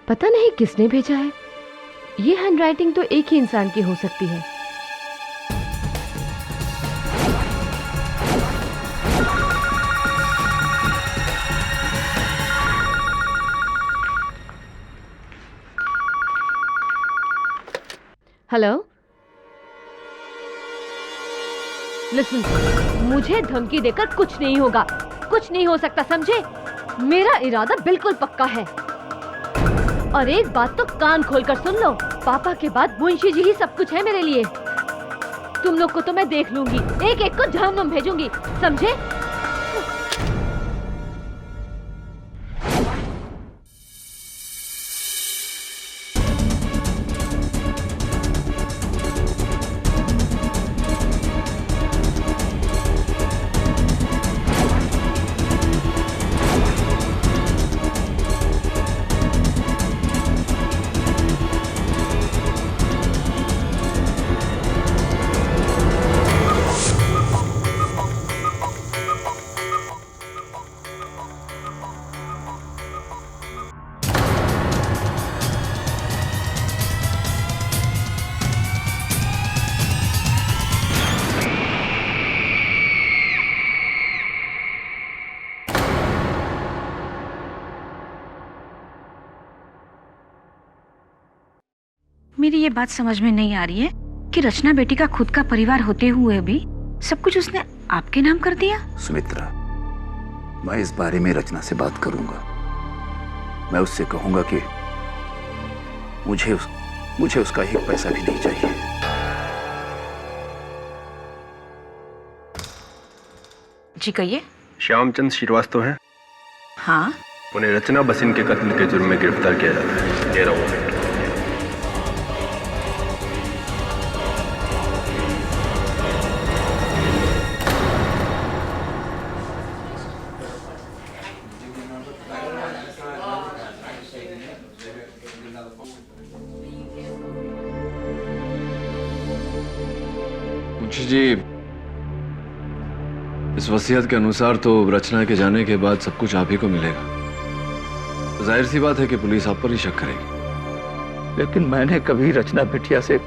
पता नहीं किसने भेजा है। ये हैंडराइटिंग तो एक ही इंसान की हो सकती है। हेलो, लिसन, मुझे धमकी देकर कुछ नहीं होगा, कुछ नहीं हो सकता, समझे? मेरा इरादा बिल्कुल पक्का है। और एक बात तो कान खोलकर सुन लो, पापा के बाद मुंशी जी ही सब कुछ है मेरे लिए। तुम लोग को तो मैं देख लूंगी, एक एक को जहन्नुम भेजूंगी, समझे? मेरी ये बात समझ में नहीं आ रही है कि रचना बेटी का खुद का परिवार होते हुए भी सब कुछ उसने आपके नाम कर दिया। सुमित्रा, मैं इस बारे में रचना से बात करूंगा। मैं उससे कहूंगा कि मुझे उसका एक पैसा भी नहीं चाहिए। जी कहिए। श्यामचंद श्रीवास्तव हैं? हाँ। उन्हें रचना बसिन के कत्ल के जुर्म में गिरफ्तार किया जाता है। दे रहा हूँ। मुंशी जी, इस वसीयत के अनुसार तो रचना के जाने के बाद सब कुछ आप ही को मिलेगा। जाहिर सी बात है कि पुलिस आप पर ही शक करेगी। लेकिन मैंने कभी रचना बिटिया से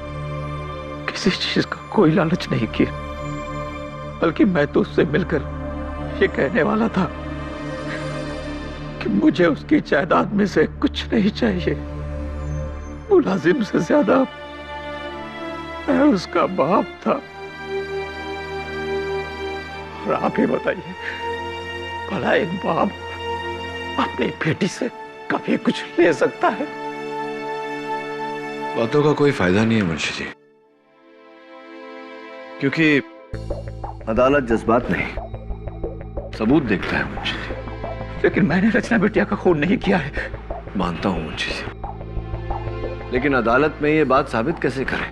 किसी चीज का कोई लालच नहीं किया, बल्कि मैं तो उससे मिलकर ये कहने वाला था कि मुझे उसकी जायदाद में से कुछ नहीं चाहिए। मुलाजिम से ज्यादा मैं उसका बाप था। और आप ही बताइए, भला एक बाप अपनी बेटी से कभी कुछ ले सकता है? बातों का कोई फायदा नहीं है मुंशी जी, क्योंकि अदालत जज्बात नहीं सबूत देखता है मुंशी जी। लेकिन मैंने रचना बिटिया का खून नहीं किया है। मानता हूं मुंशी जी, लेकिन अदालत में ये बात साबित कैसे करें?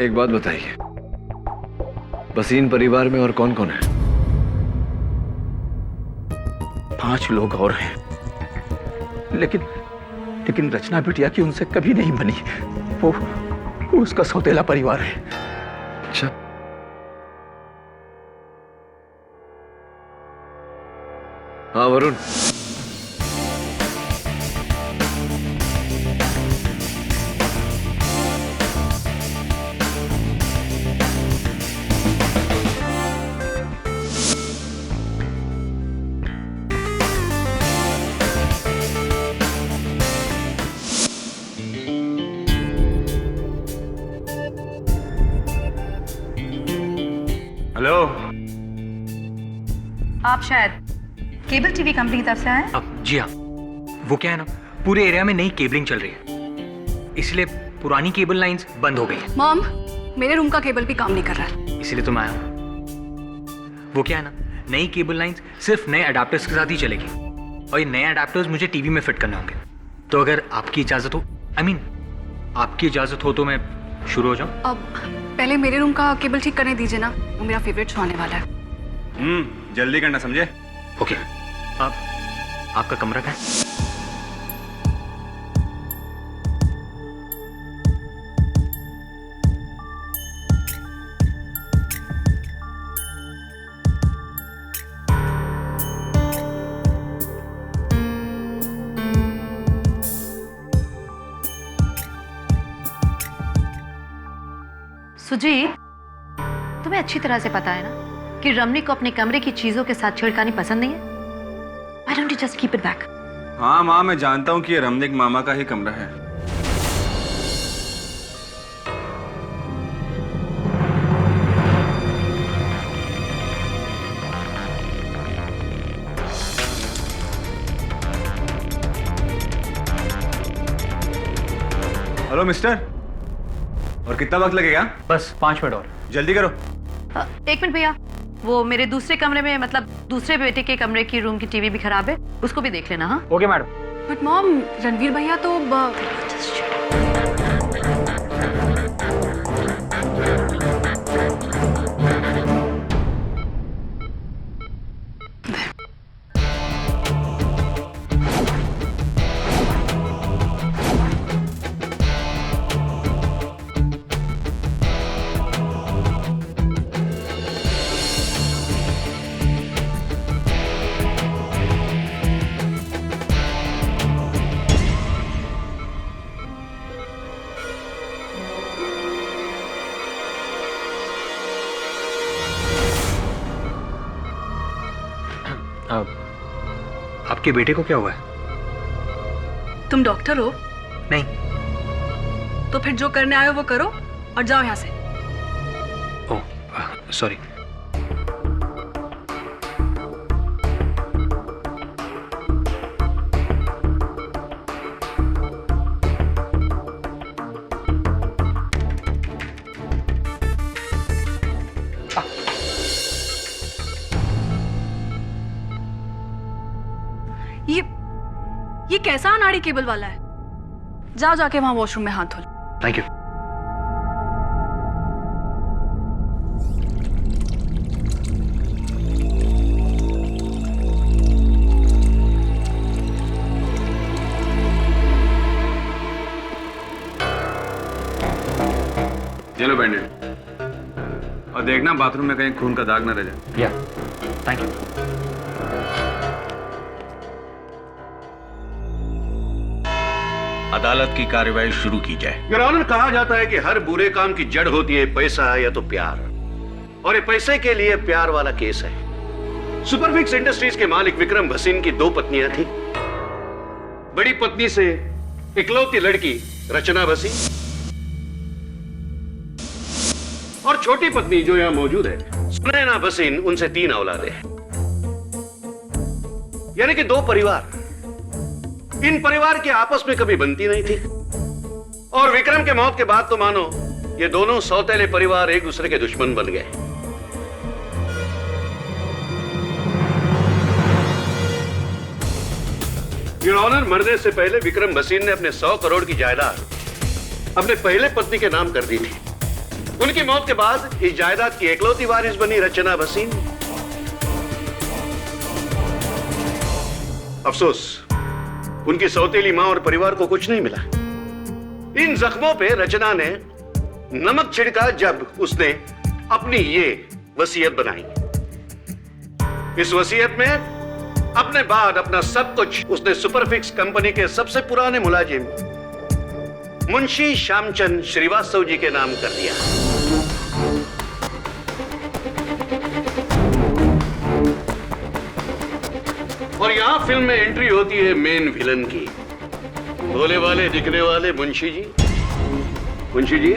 एक बात बताइए, बसीन परिवार में और कौन कौन है? 5 लोग और हैं, लेकिन रचना बिटिया की उनसे कभी नहीं बनी। वो उसका सौतेला परिवार है। अच्छा, हाँ वरुण, हेलो, आप शायद केबल टीवी कंपनी की तरफ से आए? अब जी हाँ, वो क्या है ना, पूरे एरिया में नई केबलिंग चल रही है, इसलिए पुरानी केबल लाइंस बंद हो गई है। मॉम, मेरे रूम का केबल भी काम नहीं कर रहा है। इसीलिए तो मैं आया हूँ। वो क्या है ना, नई केबल लाइंस सिर्फ नए अडाप्टर्स के साथ ही चलेगी, और ये नए अडाप्टर्स मुझे टीवी में फिट करने होंगे। तो अगर आपकी इजाज़त हो, आपकी इजाज़त हो तो मैं शुरू हो जाऊँ? अब पहले मेरे रूम का केबल ठीक करने दीजिए ना, वो मेरा फेवरेट शो आने वाला है। जल्दी करना, समझे? ओके, आपका कमरा कहाँ है? सुजीत, तुम्हें अच्छी तरह से पता है ना कि रमनी को अपने कमरे की चीजों के साथ छेड़खानी पसंद नहीं है। Why don't you just keep it back? हाँ माँ, मैं जानता हूँ कि ये रमनिक मामा का ही कमरा है। हेलो मिस्टर, और कितना वक्त लगेगा? बस 5 मिनट और। जल्दी करो। 1 मिनट भैया, वो मेरे दूसरे कमरे में, मतलब दूसरे बेटे के कमरे की रूम की टीवी भी खराब है, उसको भी देख लेना। हाँ okay madam. But mom, Ranveer भैया तो आपके बेटे को क्या हुआ है? तुम डॉक्टर हो? नहीं। तो फिर जो करने आए हो वो करो और जाओ यहाँ से। Oh sorry. ये कैसा अनाड़ी केबल वाला है? जाओ जाके वहां वॉशरूम में हाथ धो लो। Thank you. ये लो बैंडेड, और देखना बाथरूम में कहीं खून का दाग न रह जाए। या थैंक यू। अदालत की कार्रवाई शुरू की जाए। योर ऑनर, कहा जाता है कि हर बुरे काम की जड़ होती है पैसा या तो प्यार, और ये पैसे के लिए प्यार वाला केस है। सुपरफिक्स इंडस्ट्रीज के मालिक विक्रम भसीन की 2 पत्नियां थी। बड़ी पत्नी से इकलौती लड़की रचना भसीन, और छोटी पत्नी जो यहां मौजूद है सुनैना भसीन, उनसे 3 औलादें हैं, यानी कि 2 परिवार। इन परिवार की आपस में कभी बनती नहीं थी, और विक्रम के मौत के बाद तो मानो ये दोनों सौतेले परिवार एक दूसरे के दुश्मन बन गए। योर ऑनर, मरने से पहले विक्रम भसीन ने अपने 100 करोड़ की जायदाद अपने पहले पत्नी के नाम कर दी थी। उनकी मौत के बाद इस जायदाद की एकलौती वारिस बनी रचना भसीन। अफसोस, उनकी सौतेली मां और परिवार को कुछ नहीं मिला। इन जख्मों पे रचना ने नमक छिड़का जब उसने अपनी ये वसीयत बनाई। इस वसीयत में अपने बाद अपना सब कुछ उसने सुपरफिक्स कंपनी के सबसे पुराने मुलाजिम मुंशी श्यामचंद श्रीवास्तव जी के नाम कर दिया। और यहां फिल्म में एंट्री होती है मेन विलन की, भोले वाले दिखने वाले मुंशी जी। मुंशी जी,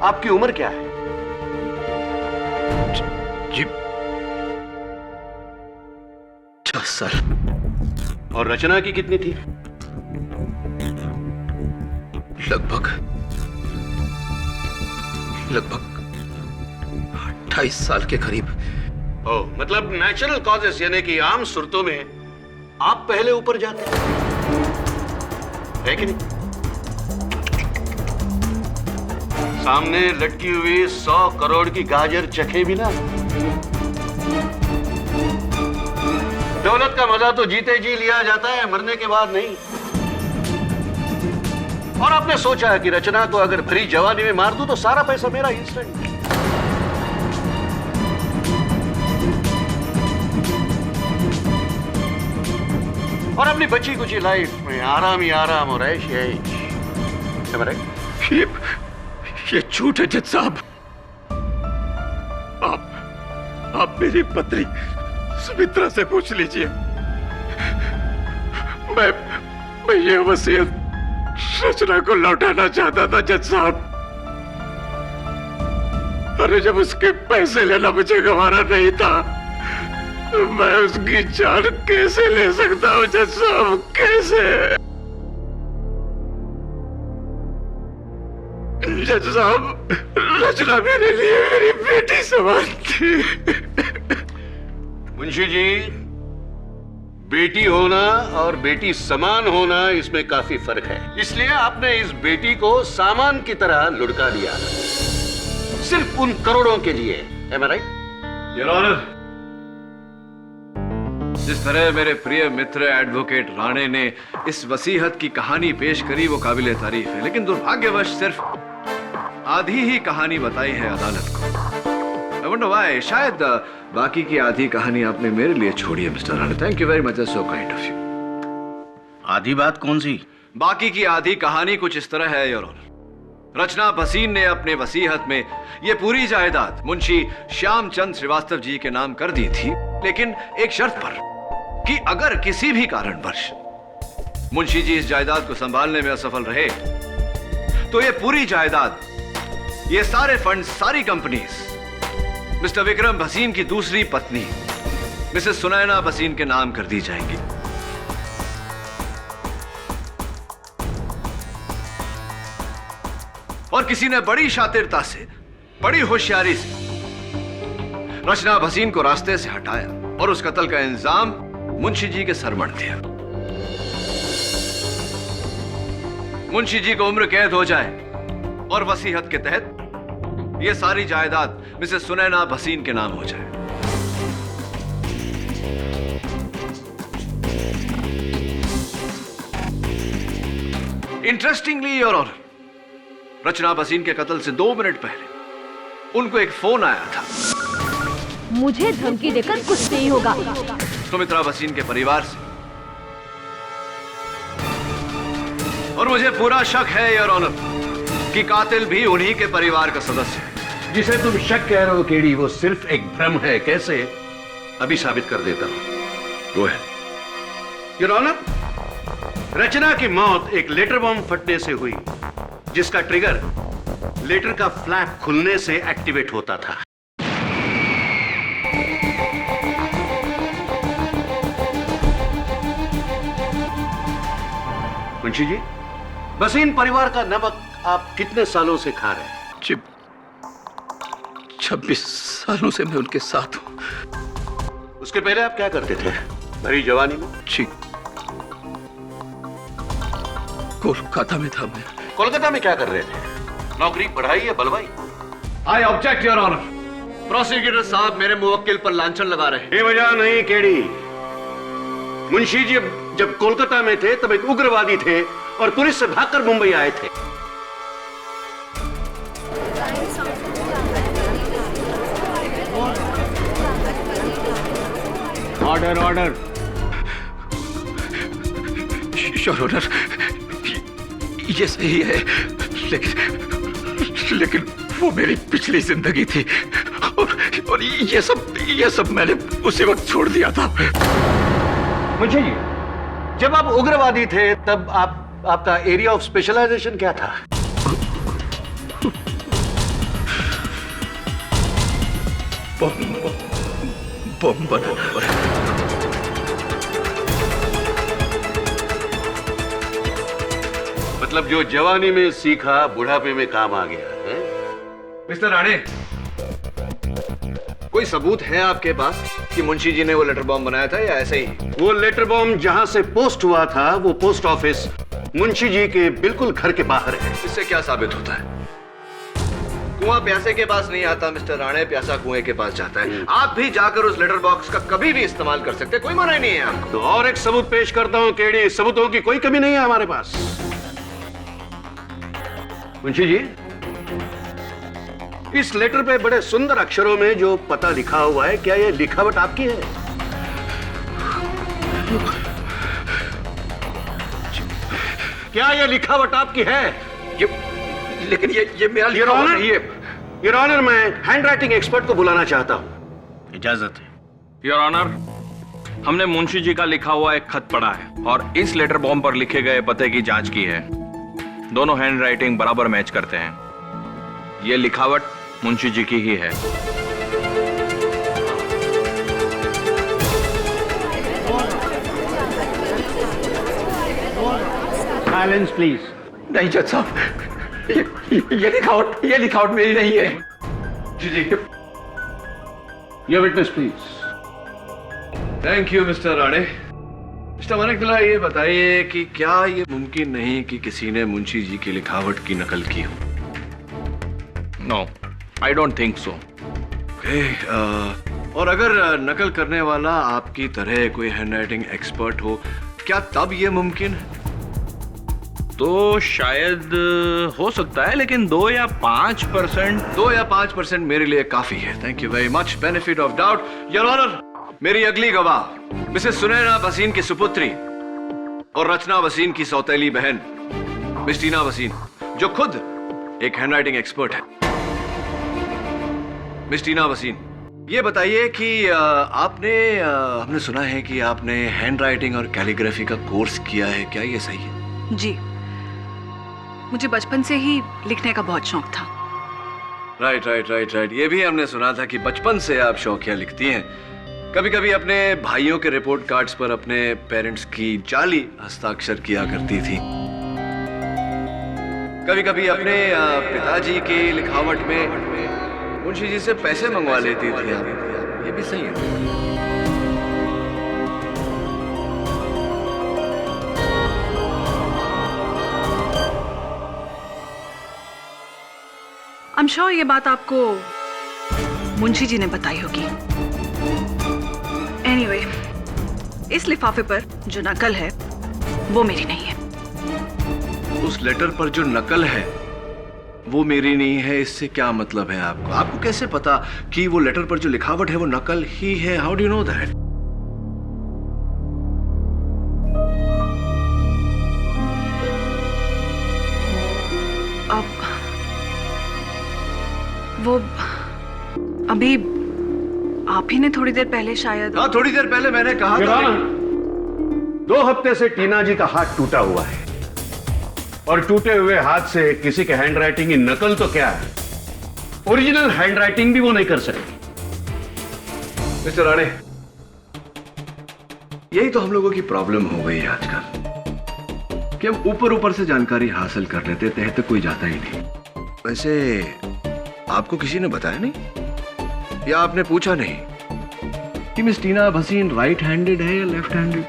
आपकी उम्र क्या है? जी 10 साल। और रचना की कितनी थी? लगभग 28 साल के करीब। ओह, मतलब नेचुरल कॉजेस, यानी कि आम सूरतों में आप पहले ऊपर जाते है कि नहीं? सामने लटकी हुई 100 करोड़ की गाजर चखे बिना। दौलत का मजा तो जीते जी लिया जाता है, मरने के बाद नहीं। और आपने सोचा है कि रचना को अगर भरी जवानी में मार दूं तो सारा पैसा मेरा इंस्टेंट। और अपनी बची कुची लाइफ में आराम ही आराम और ऐश ही ऐश। ये झूठ है जज साहब। आप मेरी पत्नी सुमित्रा से पूछ लीजिए। मैं ये वसीयत रचना को लौटाना चाहता था जज साहब। अरे जब उसके पैसे लेना मुझे गंवारा नहीं था, मैं उसकी जान कैसे ले सकता हूँ जज साहब, कैसे? जज साहब, रचना मेरे लिए मेरी बेटी समान थी। मुंशी जी, बेटी होना और बेटी समान होना इसमें काफी फर्क है। इसलिए आपने इस बेटी को सामान की तरह लुढ़का दिया, सिर्फ उन करोड़ों के लिए। Am I right? Your honour, जिस तरह मेरे प्रिय मित्र एडवोकेट राणे ने इस वसीहत की कहानी पेश करी वो काबिले तारीफ है, लेकिन दुर्भाग्यवश सिर्फ आधी ही कहानी बताई है अदालत को। I wonder why. शायद बाकी की आधी कहानी आपने मेरे लिए छोड़ी है mister Rane. Thank you very much, so kind of you. आधी बात कौन सी? बाकी की आधी कहानी कुछ इस तरह है योर ऑनर। रचना भसीन ने अपने वसीहत में ये पूरी जायदाद मुंशी श्यामचंद श्रीवास्तव जी के नाम कर दी थी, लेकिन एक शर्त पर कि अगर किसी भी कारणवश मुंशी जी इस जायदाद को संभालने में असफल रहे तो ये पूरी जायदाद, ये सारे फंड, सारी कंपनीज मिस्टर विक्रम भसीन की दूसरी पत्नी मिसेस सुनैना भसीन के नाम कर दी जाएंगी। और किसी ने बड़ी शातिरता से, बड़ी होशियारी से रचना भसीन को रास्ते से हटाया और उस कत्ल का इंजाम मुंशी जी के सर मढ़ दिया। मुंशी जी को उम्र कैद हो जाए और वसीहत के तहत यह सारी जायदाद मिसेस सुनैना भसीन के नाम हो जाए। इंटरेस्टिंगली योर ऑनर, रचना भसीन के कत्ल से 2 मिनट पहले उनको एक फोन आया था। मुझे धमकी देकर कुछ नहीं होगा। सुमित्रा भसीन के परिवार से। और मुझे पूरा शक है योर ऑनर कि कातिल भी उन्हीं के परिवार का सदस्य है। जिसे तुम शक कह रहे हो केडी, वो सिर्फ एक भ्रम है। कैसे? अभी साबित कर देता हूं। वो है योर ऑनर, रचना की मौत एक लेटर बॉम्ब फटने से हुई, जिसका ट्रिगर लेटर का फ्लैप खुलने से एक्टिवेट होता था। मुंशी जी, भसीन परिवार का नमक आप कितने सालों से खा रहे हैं? 26 सालों से मैं उनके साथ हूं। उसके पहले आप क्या करते थे भरी जवानी में? जी, कोलकाता में था मैं। कोलकाता में क्या कर रहे थे? नौकरी, पढ़ाई या बलवाई? I object your honour. Prosecutor साहब मेरे मुवक्किल पर लांछन लगा रहे हैं। बेवजह नहीं केडी। मुंशी जी जब कोलकाता में थे तब एक उग्रवादी थे और पुलिस से भागकर मुंबई आए थे। Order order. योर ऑनर, ये सही है, लेकिन वो मेरी पिछली जिंदगी थी और ये सब मैंने उसी वक्त छोड़ दिया था। मुंशी जी, जब आप उग्रवादी थे तब आपका एरिया ऑफ स्पेशलाइजेशन क्या था? बम बनाना। मतलब जो जवानी में सीखा बुढ़ापे में काम आ गया है? मिस्टर राणे, कोई सबूत है आपके पास कि मुंशी जी ने वो लेटर बॉम्ब बनाया था या ऐसे ही? वो लेटर बॉम्ब जहां से पोस्ट हुआ था वो पोस्ट ऑफिस मुंशी जी के बिल्कुल घर के बाहर है। इससे क्या साबित होता है? कुआं प्यासे के पास नहीं आता मिस्टर राणे, प्यासा कुएं के पास जाता है। आप भी जाकर उस लेटर बॉक्स का कभी भी इस्तेमाल कर सकते हैं, कोई मना नहीं है आपको। तो और एक सबूत पेश करता हूं केडी, सबूतों की कोई कमी नहीं है हमारे पास। मुंशी जी, इस लेटर पे बड़े सुंदर अक्षरों में जो पता लिखा हुआ है, क्या यह लिखावट आपकी है? क्या यह लिखावट आपकी है? लेकिन ये मेरा योर लिखा हुआ ऑनर, नहीं है। योर ऑनर, मैं हैंड राइटिंग एक्सपर्ट को बुलाना चाहता हूँ। इजाजत है। योर ऑनर, हमने मुंशी जी का लिखा हुआ एक खत पढ़ा है और इस लेटर बॉम्ब पर लिखे गए पते की जांच की है। दोनों हैंड राइटिंग बराबर मैच करते हैं। ये लिखावट मुंशी जी की ही है। Silence please. नहीं जज साहब, ये लिखावट मेरी नहीं है। जी जी। Your witness please. Thank you mister Rane. Mister Maniktala, ये बताइए कि क्या ये मुमकिन नहीं कि किसी ने मुंशी जी की लिखावट की नकल की हो? No, I don't think so. और अगर नकल करने वाला आपकी तरह कोई हैंडराइटिंग एक्सपर्ट हो, क्या तब ये मुमकिन है? तो शायद हो सकता है, लेकिन 2 या 5% मेरे लिए काफी है। Thank you very much. Benefit of doubt. Your honour, मेरी अगली गवाह मिसेस सुनैना वसीन की सुपुत्री और रचना वसीन की सौतेली बहन मिस टीना वसीन, जो खुद एक हैंडराइटिंग एक्सपर्ट है। मिस टीना वसीन, ये बताइए कि हमने सुना है कि आपने हैंडराइटिंग और कैलीग्राफी का कोर्स किया है, क्या ये सही है? जी, मुझे बचपन से ही लिखने का बहुत शौक था। राइट। ये भी हमने सुना था कि बचपन से आप शौकिया लिखती हैं। कभी कभी अपने भाइयों के रिपोर्ट कार्ड्स पर अपने पेरेंट्स की जाली हस्ताक्षर किया करती थी। कभी कभी अपने पिताजी की लिखावट में मुंशी जी से पैसे मंगवा लेती थी आप। ये भी सही है? I'm sure ये बात आपको मुंशी जी ने बताई होगी। Anyway, इस लिफाफे पर जो नकल है वो मेरी नहीं है। उस लेटर पर जो नकल है वो मेरी नहीं है, इससे क्या मतलब है आपको? आपको कैसे पता कि वो लेटर पर जो लिखावट है वो नकल ही है? How do you know that? वो अभी आप ही ने थोड़ी देर पहले शायद। हाँ, थोड़ी देर पहले मैंने कहा था। 2 हफ्ते से टीना जी का हाथ टूटा हुआ है और टूटे हुए हाथ से किसी के हैंडराइटिंग की नकल तो क्या है, ओरिजिनल हैंडराइटिंग भी वो नहीं कर सकती। मिस्टर राणे, यही तो हम लोगों की प्रॉब्लम हो गई है आजकल कि हम ऊपर से जानकारी हासिल कर लेते, तह तक कोई जाता ही नहीं। वैसे आपको किसी ने बताया नहीं या आपने पूछा नहीं कि मिस टीना वसीन राइट हैंडेड है या लेफ्ट हैंडेड?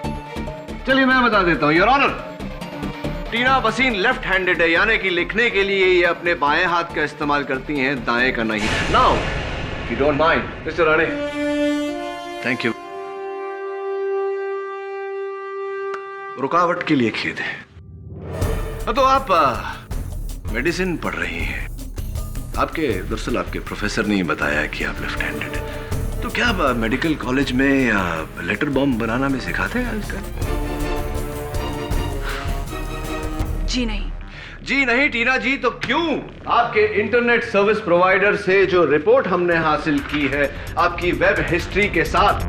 चलिए मैं बता देता हूं। Your honour, Tina Vaseen left handed है, यानी कि लिखने के लिए ये अपने बाएं हाथ का इस्तेमाल करती हैं, दाएं का नहीं। Now you don't mind mister Rane, thank you. रुकावट के लिए खेद है। तो आप मेडिसिन पढ़ रही हैं। दरअसल आपके प्रोफेसर ने बताया कि आप लेफ्ट हैंडेड हैं। तो क्या आप मेडिकल कॉलेज में लेटर बॉम्ब बनाना में सिखाते हैं आजकल? जी नहीं। जी नहीं टीना जी, तो क्यों आपके इंटरनेट सर्विस प्रोवाइडर से जो रिपोर्ट हमने हासिल की है आपकी वेब हिस्ट्री के साथ,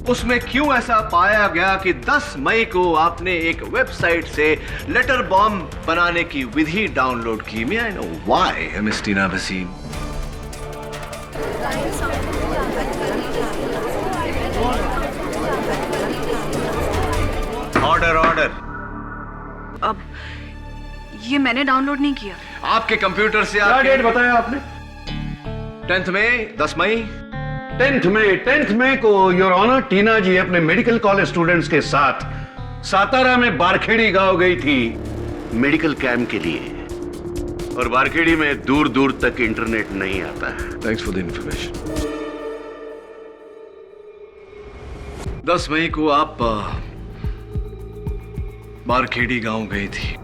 उसमें क्यों ऐसा पाया गया कि 10 मई को आपने एक वेबसाइट से लेटर बॉम्ब बनाने की विधि डाउनलोड की? May I know why miss टीना वसीन? ऑर्डर। अब ये मैंने डाउनलोड नहीं किया। आपके कंप्यूटर से क्या डेट बताया आपने? 10 मई, 10 मई। 10th मई को योर ऑनर टीना जी अपने मेडिकल कॉलेज स्टूडेंट्स के साथ सातारा में बारखेड़ी गांव गई थी मेडिकल कैंप के लिए, और बारखेड़ी में दूर दूर तक इंटरनेट नहीं आता है। Thanks for the information. 10 मई को आप बारखेड़ी गांव गई थी।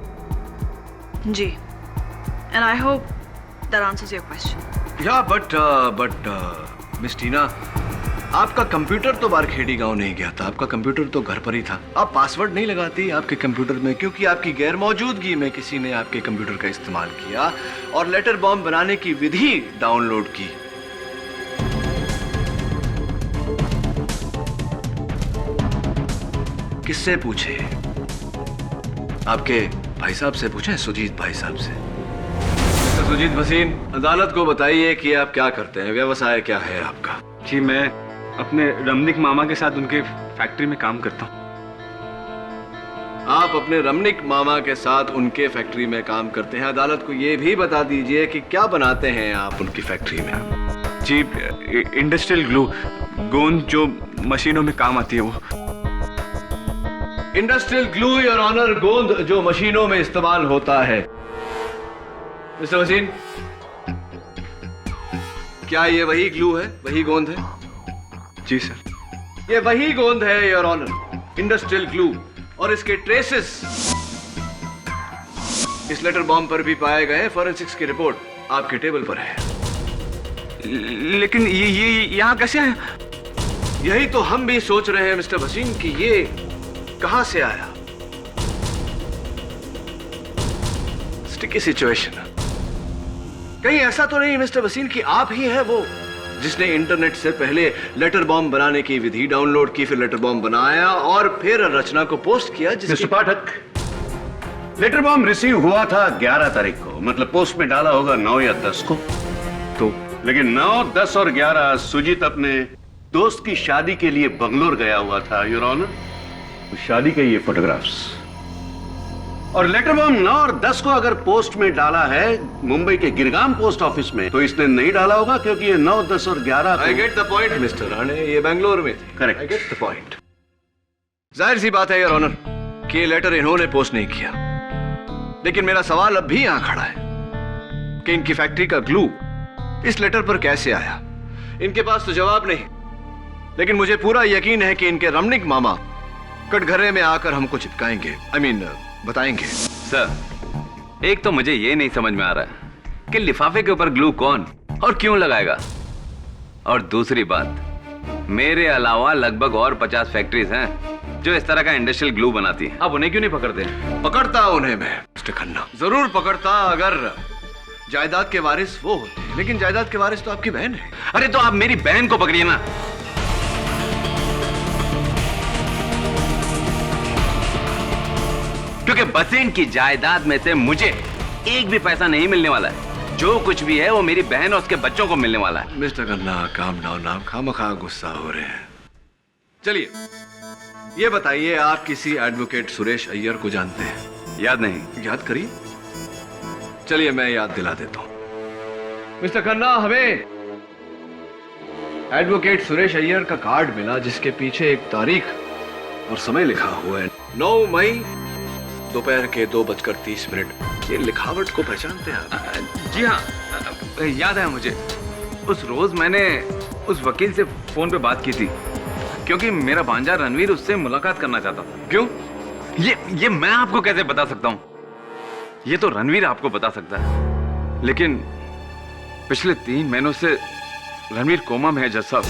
जी, and I hope that answers your question. या बट मिस टीना, आपका कंप्यूटर तो बारखेड़ी गांव नहीं गया था, आपका कंप्यूटर तो घर पर ही था। आप पासवर्ड नहीं लगाती आपके कंप्यूटर में क्योंकि आपकी गैर मौजूदगी में किसी ने आपके कंप्यूटर का इस्तेमाल किया और लेटर बॉम्ब बनाने की विधि डाउनलोड की। किससे पूछे? आपके भाई साहब से पूछे, सुजीत भाई साहब से। मिस्टर सुजीत भसीन, अदालत को बताइए कि आप क्या करते हैं, व्यवसाय क्या है आपका? जी मैं अपने रमनिक मामा के साथ उनके फैक्ट्री में काम करता हूँ। आप अपने रमनिक मामा के साथ उनके फैक्ट्री में काम करते हैं। अदालत को यह भी बता दीजिए कि क्या बनाते हैं आप उनकी फैक्ट्री में? जी इंडस्ट्रियल ग्लू, गोंद जो मशीनों में काम आती है वो। इंडस्ट्रियल ग्लू योर ऑनर, गोंद जो मशीनों में इस्तेमाल होता है। मिस्टर वसीन, क्या ये वही ग्लू है, वही गोंद है? जी सर। ये वही गोंद है योर ऑनर, इंडस्ट्रियल ग्लू, और इसके ट्रेसेस इस लेटर बॉम्ब पर भी पाए गए। फॉरेंसिक्स की रिपोर्ट आपके टेबल पर है। लेकिन ये यहाँ कैसे आया? यही तो हम भी सोच रहे हैं मिस्टर वसीम कि ये कहां से आया। Sticky situation. कहीं ऐसा तो नहीं मिस्टर वसीम कि आप ही हैं वो जिसने इंटरनेट से पहले लेटर बॉम्ब बनाने की विधि डाउनलोड की, फिर लेटर बॉम्ब बनाया और फिर रचना को पोस्ट किया? मिस्टर पाठक, लेटर बॉम्ब रिसीव हुआ था 11 तारीख को, मतलब पोस्ट में डाला होगा 9 या 10 को। तो लेकिन 9, 10 और 11 सुजीत अपने दोस्त की शादी के लिए बंगलोर गया हुआ था योर ऑनर। शादी के ये फोटोग्राफ्स और लेटर बॉम्ब 9 और 10 को अगर पोस्ट में डाला है मुंबई के गिरगाम पोस्ट ऑफिस में, तो इसने नहीं डाला होगा क्योंकि ये 9, 10 और 11 I get the point mister Rane, ये बेंगलोर में थे। Correct. I get the point. जाहिर सी बात है योर ऑनर कि ये लेटर इन्होंने पोस्ट नहीं किया, लेकिन मेरा सवाल अब भी यहां खड़ा है कि इनकी फैक्ट्री का ग्लू इस लेटर पर कैसे आया। इनके पास तो जवाब नहीं, लेकिन मुझे पूरा यकीन है कि इनके रमनिक मामा कटघरे में आकर हमको चिपकाएंगे, बताएंगे। सर, एक तो मुझे ये नहीं समझ में आ रहा है कि लिफाफे के ऊपर ग्लू कौन और क्यों लगाएगा, और दूसरी बात, मेरे अलावा लगभग और 50 फैक्ट्रीज हैं जो इस तरह का इंडस्ट्रियल ग्लू बनाती हैं। आप उन्हें क्यों नहीं पकड़ते? पकड़ता उन्हें मैं मिस्टर खन्ना, जरूर पकड़ता अगर जायदाद के वारिस वो होते, लेकिन जायदाद के वारिस तो आपकी बहन है। अरे तो आप मेरी बहन को पकड़िए ना। क्योंकि भसीन की जायदाद में से मुझे एक भी पैसा नहीं मिलने वाला है। जो कुछ भी है वो मेरी बहन और उसके बच्चों को मिलने वाला है। मिस्टर खन्ना, काम डाउन, आप खामखा गुस्सा हो रहे हैं। चलिए ये बताइए, आप किसी एडवोकेट सुरेश अय्यर को जानते हैं? याद नहीं? याद करिए। चलिए मैं याद दिला देता हूं। मिस्टर खन्ना, हमें एडवोकेट सुरेश अय्यर का कार्ड मिला जिसके पीछे एक तारीख और समय लिखा हुआ है, 9 मई दोपहर के 2:30। ये लिखावट को पहचानते हैं आप? जी हाँ, याद है मुझे। उस रोज मैंने उस वकील से फोन पे बात की थी क्योंकि मेरा भांजा रणवीर उससे मुलाकात करना चाहता था। क्यों? ये मैं आपको कैसे बता सकता हूँ? ये तो रणवीर आपको बता सकता है। लेकिन पिछले 3 महीनों से रणवीर कोमा में है जज साहब।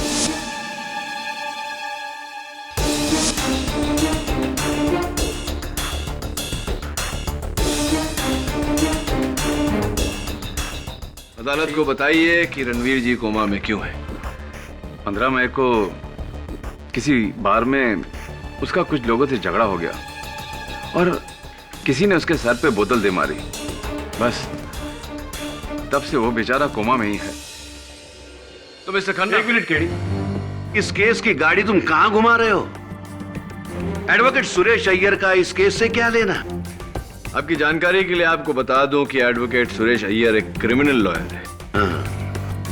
अदालत को बताइए कि रणवीर जी कोमा में क्यों है। 15 मई को किसी बार में उसका कुछ लोगों से झगड़ा हो गया और किसी ने उसके सर पे बोतल दे मारी। बस तब से वो बेचारा कोमा में ही है। तो मिस्टर खन्ना, 1 मिनट केडी, इस केस की गाड़ी तुम कहां घुमा रहे हो? एडवोकेट सुरेश अय्यर का इस केस से क्या लेना? आपकी जानकारी के लिए आपको बता दूं कि एडवोकेट सुरेश अय्यर एक क्रिमिनल लॉयर है।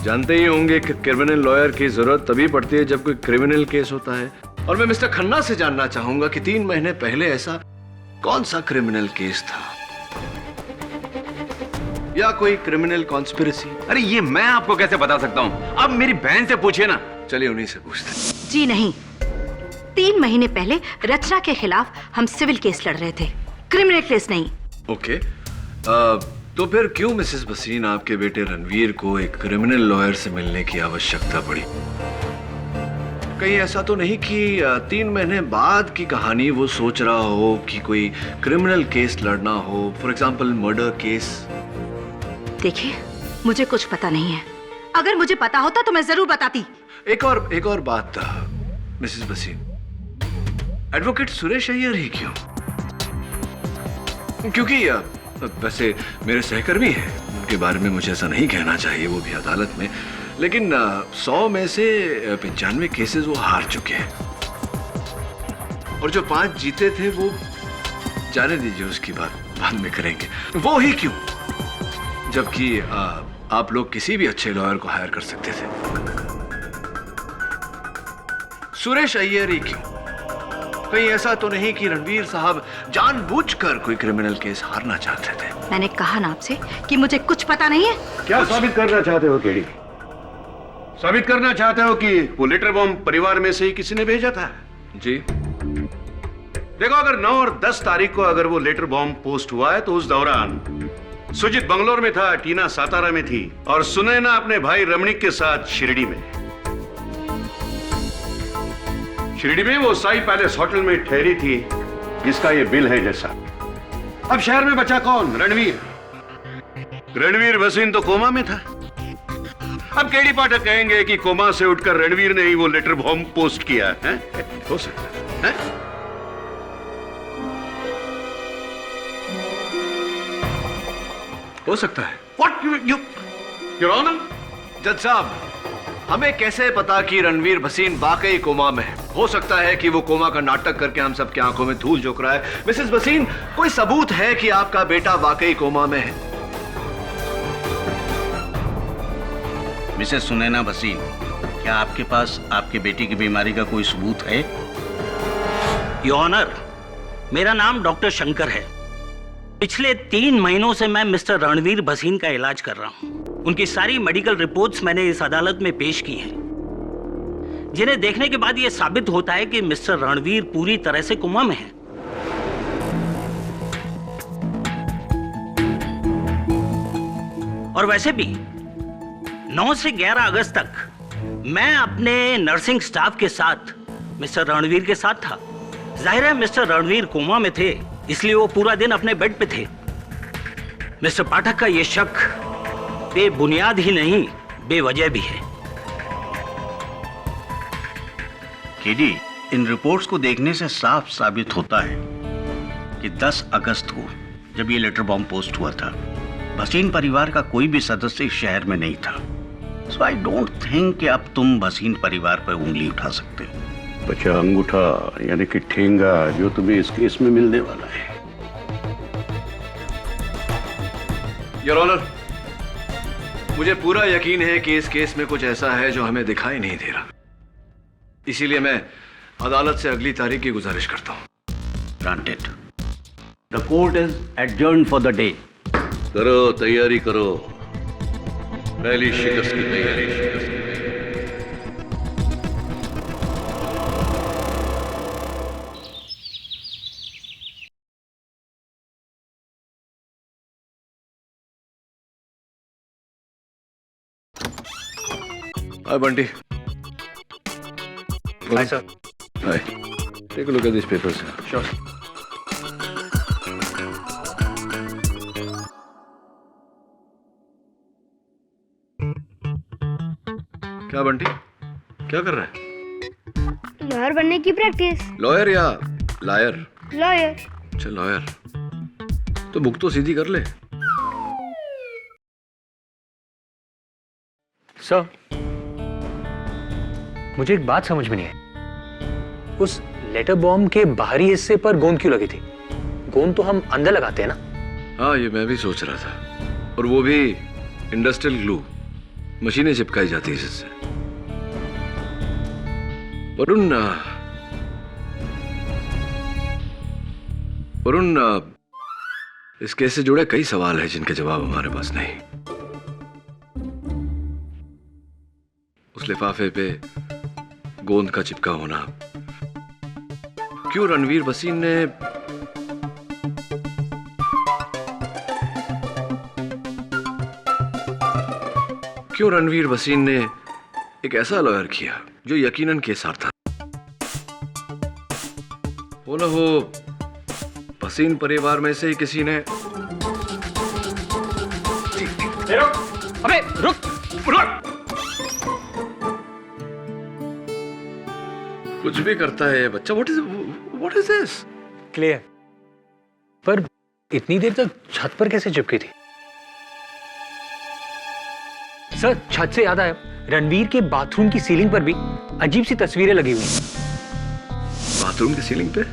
जानते ही होंगे कि क्रिमिनल लॉयर की जरूरत तभी पड़ती है जब कोई क्रिमिनल केस होता है। और मैं मिस्टर खन्ना से जानना चाहूंगा कि 3 महीने पहले ऐसा कौन सा क्रिमिनल केस था या कोई क्रिमिनल कॉन्स्पिरेसी? अरे ये मैं आपको कैसे बता सकता हूँ? अब मेरी बहन से पूछिए ना। चलिए उन्हीं से पूछते। जी नहीं, 3 महीने पहले रचना के खिलाफ हम सिविल केस लड़ रहे थे, क्रिमिनल केस नहीं। ओके, तो फिर क्यों मिसेस भसीन आपके बेटे रणवीर को एक क्रिमिनल लॉयर से मिलने की आवश्यकता पड़ी? कहीं ऐसा तो नहीं कि 3 महीने बाद की कहानी वो सोच रहा हो कि कोई क्रिमिनल केस लड़ना हो, फॉर एग्जाम्पल मर्डर केस? देखिए, मुझे कुछ पता नहीं है। अगर मुझे पता होता तो मैं जरूर बताती। एक और बात मिसेस वसीम, एडवोकेट सुरेश अय्यर ही क्यों? क्योंकि वैसे मेरे सहकर्मी हैं, उनके बारे में मुझे ऐसा नहीं कहना चाहिए, वो भी अदालत में, लेकिन 100 में से 95 केसेस वो हार चुके हैं, और जो 5 जीते थे वो जाने दीजिए, उसकी बात बाद में करेंगे। वो ही क्यों, जबकि आप लोग किसी भी अच्छे लॉयर को हायर कर सकते थे। सुरेश अय्यर ही क्यों? कहीं ऐसा तो नहीं कि रणवीर साहब जानबूझकर कोई क्रिमिनल केस हारना चाहते थे? मैंने कहा ना आपसे कि मुझे कुछ पता नहीं है। क्या साबित करना चाहते हो केडी? साबित करना चाहते हो कि वो लेटर बॉम्ब परिवार में से ही किसी ने भेजा था? जी। देखो, अगर 9 और 10 तारीख को अगर वो लेटर बॉम्ब पोस्ट हुआ है तो उस दौरान सुजीत बंगलोर में था, टीना सातारा में थी, और सुनैना अपने भाई रमणीक के साथ शिरडी में। शिरडी में वो साई पैलेस होटल में ठहरी थी, जिसका ये बिल है जैसा। अब शहर में बचा कौन? रणवीर। रणवीर भसीन तो कोमा में था। अब केडी पाठक कहेंगे कि कोमा से उठकर रणवीर ने ही वो लेटर बॉम्ब पोस्ट किया है? हो सकता है? हो सकता है। What Your Honor? जज साहब, हमें कैसे पता कि रणवीर भसीन वाकई कोमा में है? हो सकता है कि वो कोमा का नाटक करके हम सबकी आंखों में धूल झोंक रहा है। मिसेस भसीन, कोई सबूत है कि आपका बेटा वाकई कोमा में है? मिसेस सुनैना भसीन, क्या आपके पास आपके बेटी की बीमारी का कोई सबूत है? योर ऑनर, मेरा नाम डॉक्टर शंकर है। पिछले 3 महीनों से मैं मिस्टर रणवीर भसीन का इलाज कर रहा हूं। उनकी सारी मेडिकल रिपोर्ट्स मैंने इस अदालत में पेश की हैं, जिन्हें देखने के बाद यह साबित होता है कि मिस्टर रणवीर पूरी तरह से कोमा में हैं। और वैसे भी 9 से 11 अगस्त तक मैं अपने नर्सिंग स्टाफ के साथ मिस्टर रणवीर के साथ था। जाहिर है मिस्टर रणवीर कोमा में थे, इसलिए वो पूरा दिन अपने बेड पे थे। मिस्टर पाठक का यह शक बेबुनियाद ही नहीं, बेवजह भी है। केडी, इन रिपोर्ट्स को देखने से साफ साबित होता है कि 10 अगस्त को जब ये लेटर बॉम्ब पोस्ट हुआ था, भसीन परिवार का कोई भी सदस्य इस शहर में नहीं था। सो आई डोंट थिंक कि अब तुम भसीन परिवार पर उंगली उठा सकते हो। बचा अंगूठा यानी कि ठेंगा जो तुम्हें इस केस में मिलने वाला है। योर ऑनर, मुझे पूरा यकीन है कि इस केस में कुछ ऐसा है जो हमें दिखाई नहीं दे रहा, इसीलिए मैं अदालत से अगली तारीख की गुजारिश करता हूं। Granted. The court is adjourned for the day. करो, तैयारी करो, पहली शिकस्त की तैयारी। Hi, Bunty. Hi, sir. Hi. Take a look at these papers. Sure. क्या बंटी, क्या कर रहा है? लॉयर बनने की प्रैक्टिस। लॉयर या लायर? लॉयर। अच्छा, लॉयर। तो बुक तो सीधी कर ले। सर, मुझे एक बात समझ में नहीं आई। उस लेटर बॉम्ब के बाहरी हिस्से पर गोंद क्यों लगी थी? गोंद तो हम अंदर लगाते हैं ना? हाँ, ये मैं भी सोच रहा था, और वो भी इंडस्ट्रियल ग्लू, मशीनें चिपकाई जाती है इससे। वरुण, इस केस से जुड़े कई सवाल हैं जिनके जवाब हमारे पास नहीं। उस लिफाफे पे गोंद का चिपका होना, क्यों रणवीर भसीन ने एक ऐसा लॉयर किया जो यकीनन केस हारता। वो ना हो भसीन परिवार में से ही किसी ने। अबे रुक रुक। कुछ भी करता है ये बच्चा। What is this? क्लियर। पर इतनी देर तक छत पर कैसे चिपकी थी? सर, छत से याद आया, रणवीर के बाथरूम की सीलिंग पर भी अजीब सी तस्वीरें लगी हुई हैं। बाथरूम की सीलिंग पे?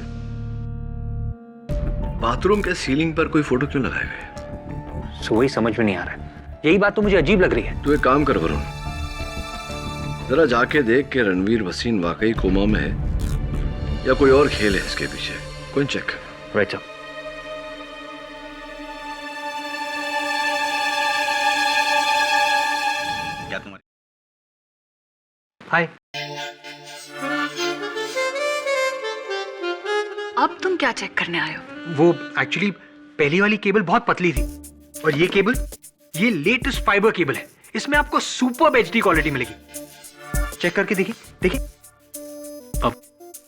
बाथरूम के सीलिंग पर कोई फोटो क्यों लगाए गए? वही समझ में नहीं आ रहा है। यही बात तो मुझे अजीब लग रही है। तू एक काम कर वरुण, जरा जाके देख के रणवीर भसीन वाकई कोमा में है या कोई और खेल है इसके पीछे। कोई चेक। Right sir. क्या तुम्हारी? हाय। अब तुम क्या चेक करने आए हो? वो एक्चुअली पहली वाली केबल बहुत पतली थी और ये केबल, ये लेटेस्ट फाइबर केबल है। इसमें आपको सुपर एचडी क्वालिटी मिलेगी। चेक करके देखिए देखिए। अब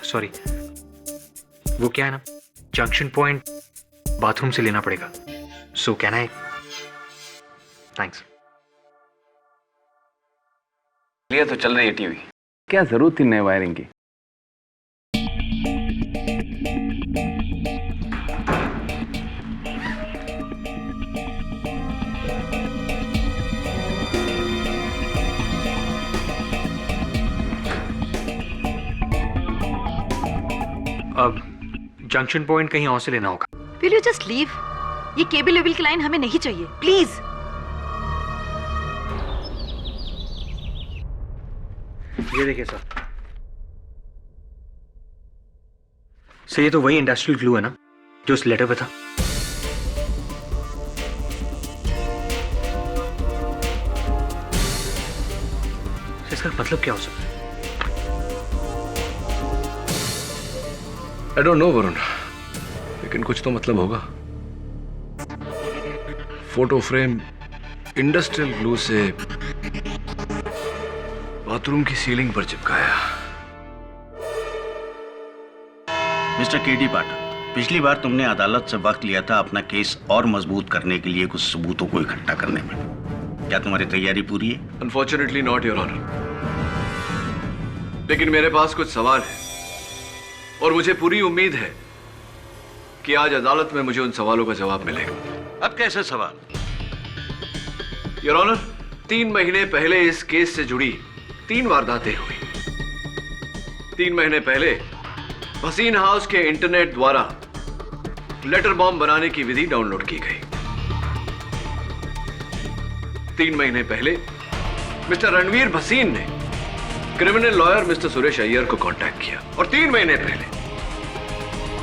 सॉरी, वो क्या है ना, जंक्शन पॉइंट बाथरूम से लेना पड़ेगा। So can I? थैंक्स। ये तो चल रही है टीवी, क्या जरूरत थी नए वायरिंग की? अब जंक्शन पॉइंट कहीं और से लेना होगा। Will you just leave? ये केबल वेबल की लाइन हमें नहीं चाहिए, प्लीज। ये देखिए सर। सर, ये तो वही इंडस्ट्रियल ग्लू है ना जो उस लेटर पे था। इसका मतलब क्या हो सकता है? आई डोंट नो वरुण, लेकिन कुछ तो मतलब होगा। फोटो फ्रेम इंडस्ट्रियल ग्लू से बाथरूम की सीलिंग पर चिपकाया। मिस्टर केडी पाठक, पिछली बार तुमने अदालत से वक्त लिया था अपना केस और मजबूत करने के लिए कुछ सबूतों को इकट्ठा करने में। क्या तुम्हारी तैयारी पूरी है? Unfortunately not, your honour. लेकिन मेरे पास कुछ सवाल है और मुझे पूरी उम्मीद है कि आज अदालत में मुझे उन सवालों का जवाब मिलेगा। अब कैसे सवाल? योर ऑनर, 3 महीने पहले इस केस से जुड़ी 3 वारदातें हुई। 3 महीने पहले भसीन हाउस के इंटरनेट द्वारा लेटर बॉम्ब बनाने की विधि डाउनलोड की गई। 3 महीने पहले मिस्टर रणवीर भसीन ने criminal lawyer mister Suresh Iyer को कांटेक्ट किया और 3 महीने पहले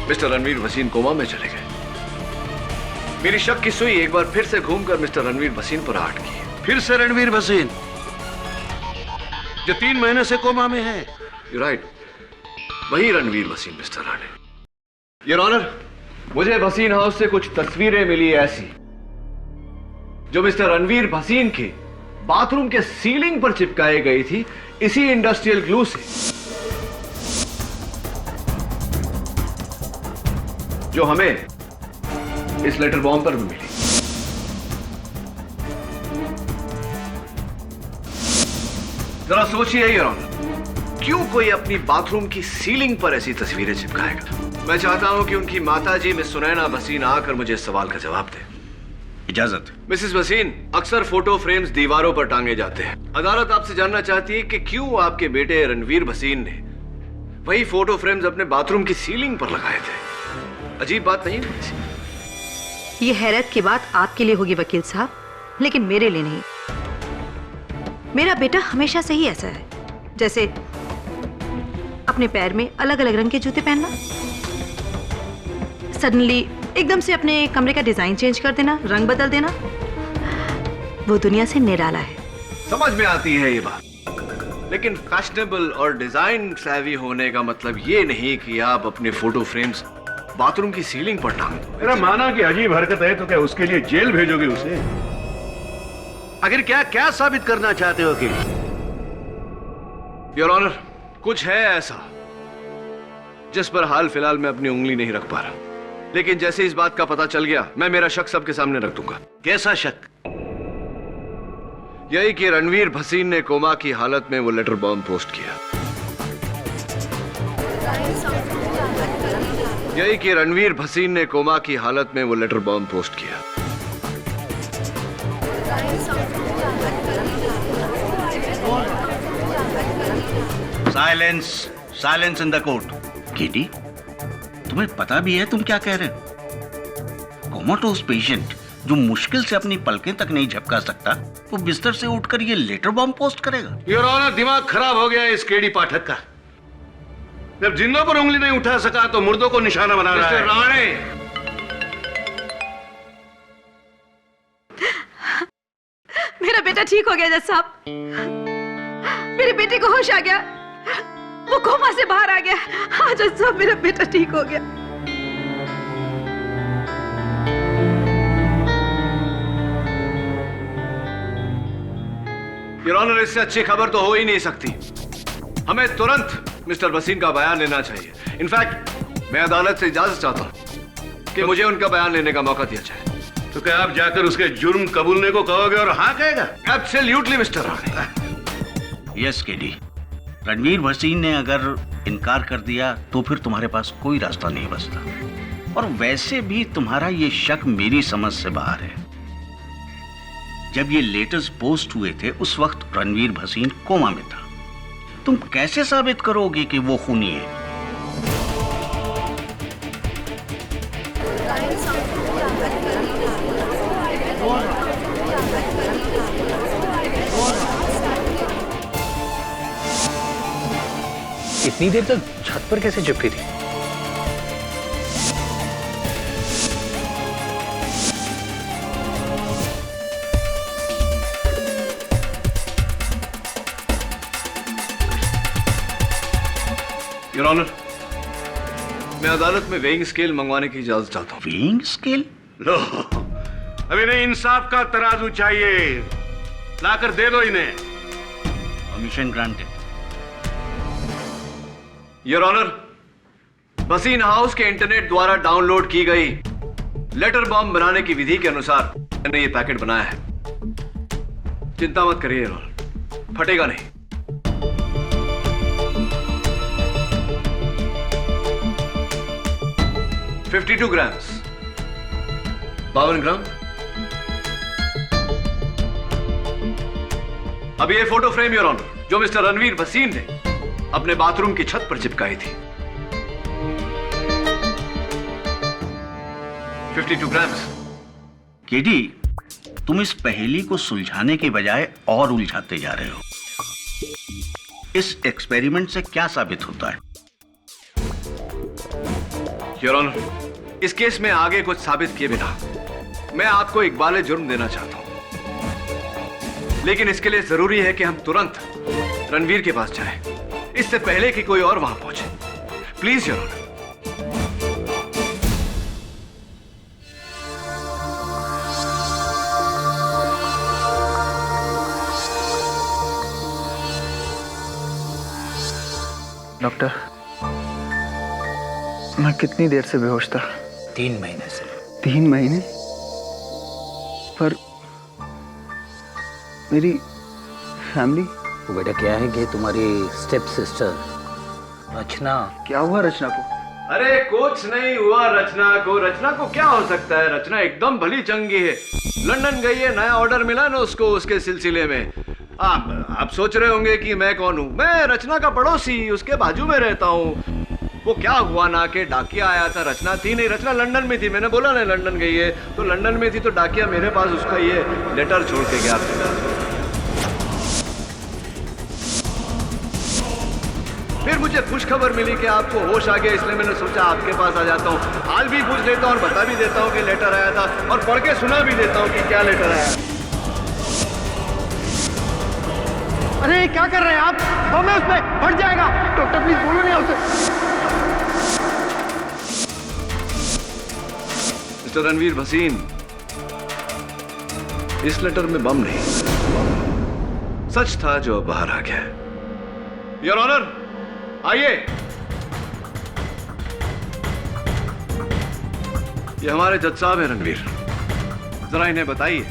मिस्टर रणवीर भसीन कोमा में चले गए। मेरी शक की सुई एक बार फिर से घूमकर मिस्टर रणवीर भसीन पर आट की। फिर से रणवीर भसीन जो 3 महीने से कोमा में है? यू राइट, वही Ranveer Bhasin mister Rane. Your honour, मुझे भसीन हाउस से कुछ तस्वीरें मिली ऐसी जो मिस्टर रणवीर भसीन के बाथरूम के सीलिंग पर चिपकाई गई थी इसी इंडस्ट्रियल ग्लू से, जो हमें इस लेटर बॉम्ब पर भी मिली। जरा सोचिए योर ऑनर, क्यों कोई अपनी बाथरूम की सीलिंग पर ऐसी तस्वीरें चिपकाएगा? मैं चाहता हूं कि उनकी माताजी मिस सुनैना भसीन आकर मुझे इस सवाल का जवाब दे। इजाजत। मिसेस भसीन, अक्सर फोटो फ्रेम्स दीवारों पर टांगे जाते हैं। अदालत आपसे जानना चाहती है कि क्यों आपके बेटे रणवीर भसीन ने वही फोटो फ्रेम्स अपने बाथरूम की सीलिंग पर लगाए थे। अजीब बात नहीं है? ये हैरत की बात आपके लिए होगी वकील साहब, लेकिन मेरे लिए नहीं। मेरा बेटा हमेशा से ही ऐसा है, जैसे अपने पैर में अलग अलग रंग के जूते पहनना, सडनली एकदम से अपने कमरे का डिजाइन चेंज कर देना, रंग बदल देना। वो दुनिया से निराला है। समझ में आती है ये बात, लेकिन फैशनेबल और डिजाइन सैवी होने का मतलब ये नहीं कि आप अपने फोटो फ्रेम्स बाथरूम की सीलिंग पर टांग दो। मेरा माना कि अजीब हरकत है तो क्या उसके लिए जेल भेजोगे उसे? आखिर क्या क्या साबित करना चाहते हो वकील? योर ऑनर, कुछ है ऐसा जिस पर हाल फिलहाल मैं अपनी उंगली नहीं रख पा रहा। लेकिन जैसे इस बात का पता चल गया, मैं मेरा शक सबके सामने रख दूंगा। कैसा शक? यही कि रणवीर भसीन ने कोमा की हालत में वो लेटर बॉम्ब पोस्ट किया। यही कि रणवीर भसीन ने कोमा की हालत में वो लेटर बॉम्ब पोस्ट किया। Silence, silence in the court. KD, तुम्हें पता भी है तुम क्या कह रहे हो? कोमाटोस पेशेंट जो मुश्किल से अपनी पलकें तक नहीं झपका सकता, वो बिस्तर से उठकर ये लेटर बॉम्ब पोस्ट करेगा? योर ऑनर, दिमाग खराब हो गया है इस केडी पाठक का। जब जिंदों पर उंगली नहीं उठा सका तो मुर्दों को निशाना बना रहा है। राणे, मेरा बेटा ठीक हो गया जज साहब। मेरे बेटे को होश आ गया, वो कोमा से बाहर आ गया। हाँ जज साहब, मेरा बेटा ठीक हो गया। योर ऑनर, इससे अच्छी खबर तो हो ही नहीं सकती। हमें तुरंत मिस्टर भसीन का बयान लेना चाहिए। इनफैक्ट मैं अदालत से इजाजत चाहता हूं कि मुझे उनका बयान लेने का मौका दिया जाए। तो क्या आप जाकर उसके जुर्म कबूलने को कहोगे और हाँ कहेगा? Absolutely mister Rane. Yes KD, Ranveer Bhasin ने अगर इनकार कर दिया तो फिर तुम्हारे पास कोई रास्ता नहीं बचता। और वैसे भी तुम्हारा ये शक मेरी समझ से बाहर है। जब ये लेटर्स पोस्ट हुए थे उस वक्त रणवीर भसीन कोमा में था। तुम कैसे साबित करोगे कि वो खूनी है? इतनी देर तक छत पर कैसे चिपकी थी? योर ऑनर, मैं अदालत में वेइंग स्केल मंगवाने की इजाजत चाहता हूँ। Weighing scale? लो, अभी नहीं, इंसाफ का तराजू चाहिए। लाकर दे दो इन्हें। Permission granted. Your honour, Bhasin house के इंटरनेट द्वारा डाउनलोड की गई लेटर बॉम्ब बनाने की विधि के अनुसार मैंने ये पैकेट बनाया है। चिंता मत करिए योर ऑनर, फटेगा नहीं। $52 ग्राम, 52 ग्राम। अब ये फोटो फ्रेम योर ऑनर, जो मिस्टर रणवीर भसीन ने अपने बाथरूम की छत पर चिपकाई थी। 52 ग्राम। केडी, तुम इस पहेली को सुलझाने के बजाय और उलझाते जा रहे हो। इस एक्सपेरिमेंट से क्या साबित होता है? योर ऑनर, इस केस में आगे कुछ साबित किए बिना मैं आपको इकबाल जुर्म देना चाहता हूं। लेकिन इसके लिए जरूरी है कि हम तुरंत रणवीर के पास जाएं, इससे पहले कि कोई और वहां पहुंचे। Please your honour. डॉक्टर, मैं कितनी देर से बेहोश था? 3 महीने से। 3 महीने? पर मेरी फैमिली? वो बेटा क्या है कि तुम्हारी स्टेप सिस्टर रचना। क्या हुआ रचना को? अरे कुछ नहीं हुआ रचना को। रचना को क्या हो सकता है? रचना एकदम भली चंगी है। लंदन गई है, नया ऑर्डर मिला ना उसको, उसके सिलसिले में। आप सोच रहे होंगे कि मैं कौन हूँ। मैं रचना का पड़ोसी, उसके बाजू में रहता हूँ। वो क्या हुआ ना कि डाकिया आया था, रचना थी नहीं। रचना लंदन में थी, मैंने बोला ना लंदन गई है, तो लंदन में थी तो डाकिया मेरे पास उसका ये लेटर छोड़ के गया था। फिर मुझे खुशखबर मिली कि आपको होश आ गया, इसलिए मैंने सोचा आपके पास आ जाता हूँ। हाल भी पूछ लेता हूँ और बता भी देता हूँ कि लेटर आया था, और पढ़ के सुना भी देता हूँ कि क्या लेटर आया। अरे क्या कर रहे हैं आप? बम है उसमें, फट जाएगा। डॉक्टर प्लीज बोलो नहीं उसे। मिस्टर रणवीर भसीन, इस लेटर में बम नहीं, सच था जो बाहर आ गया। योर ऑनर, आइए। ये हमारे जज साहब हैं रणवीर। जरा इन्हें बताइए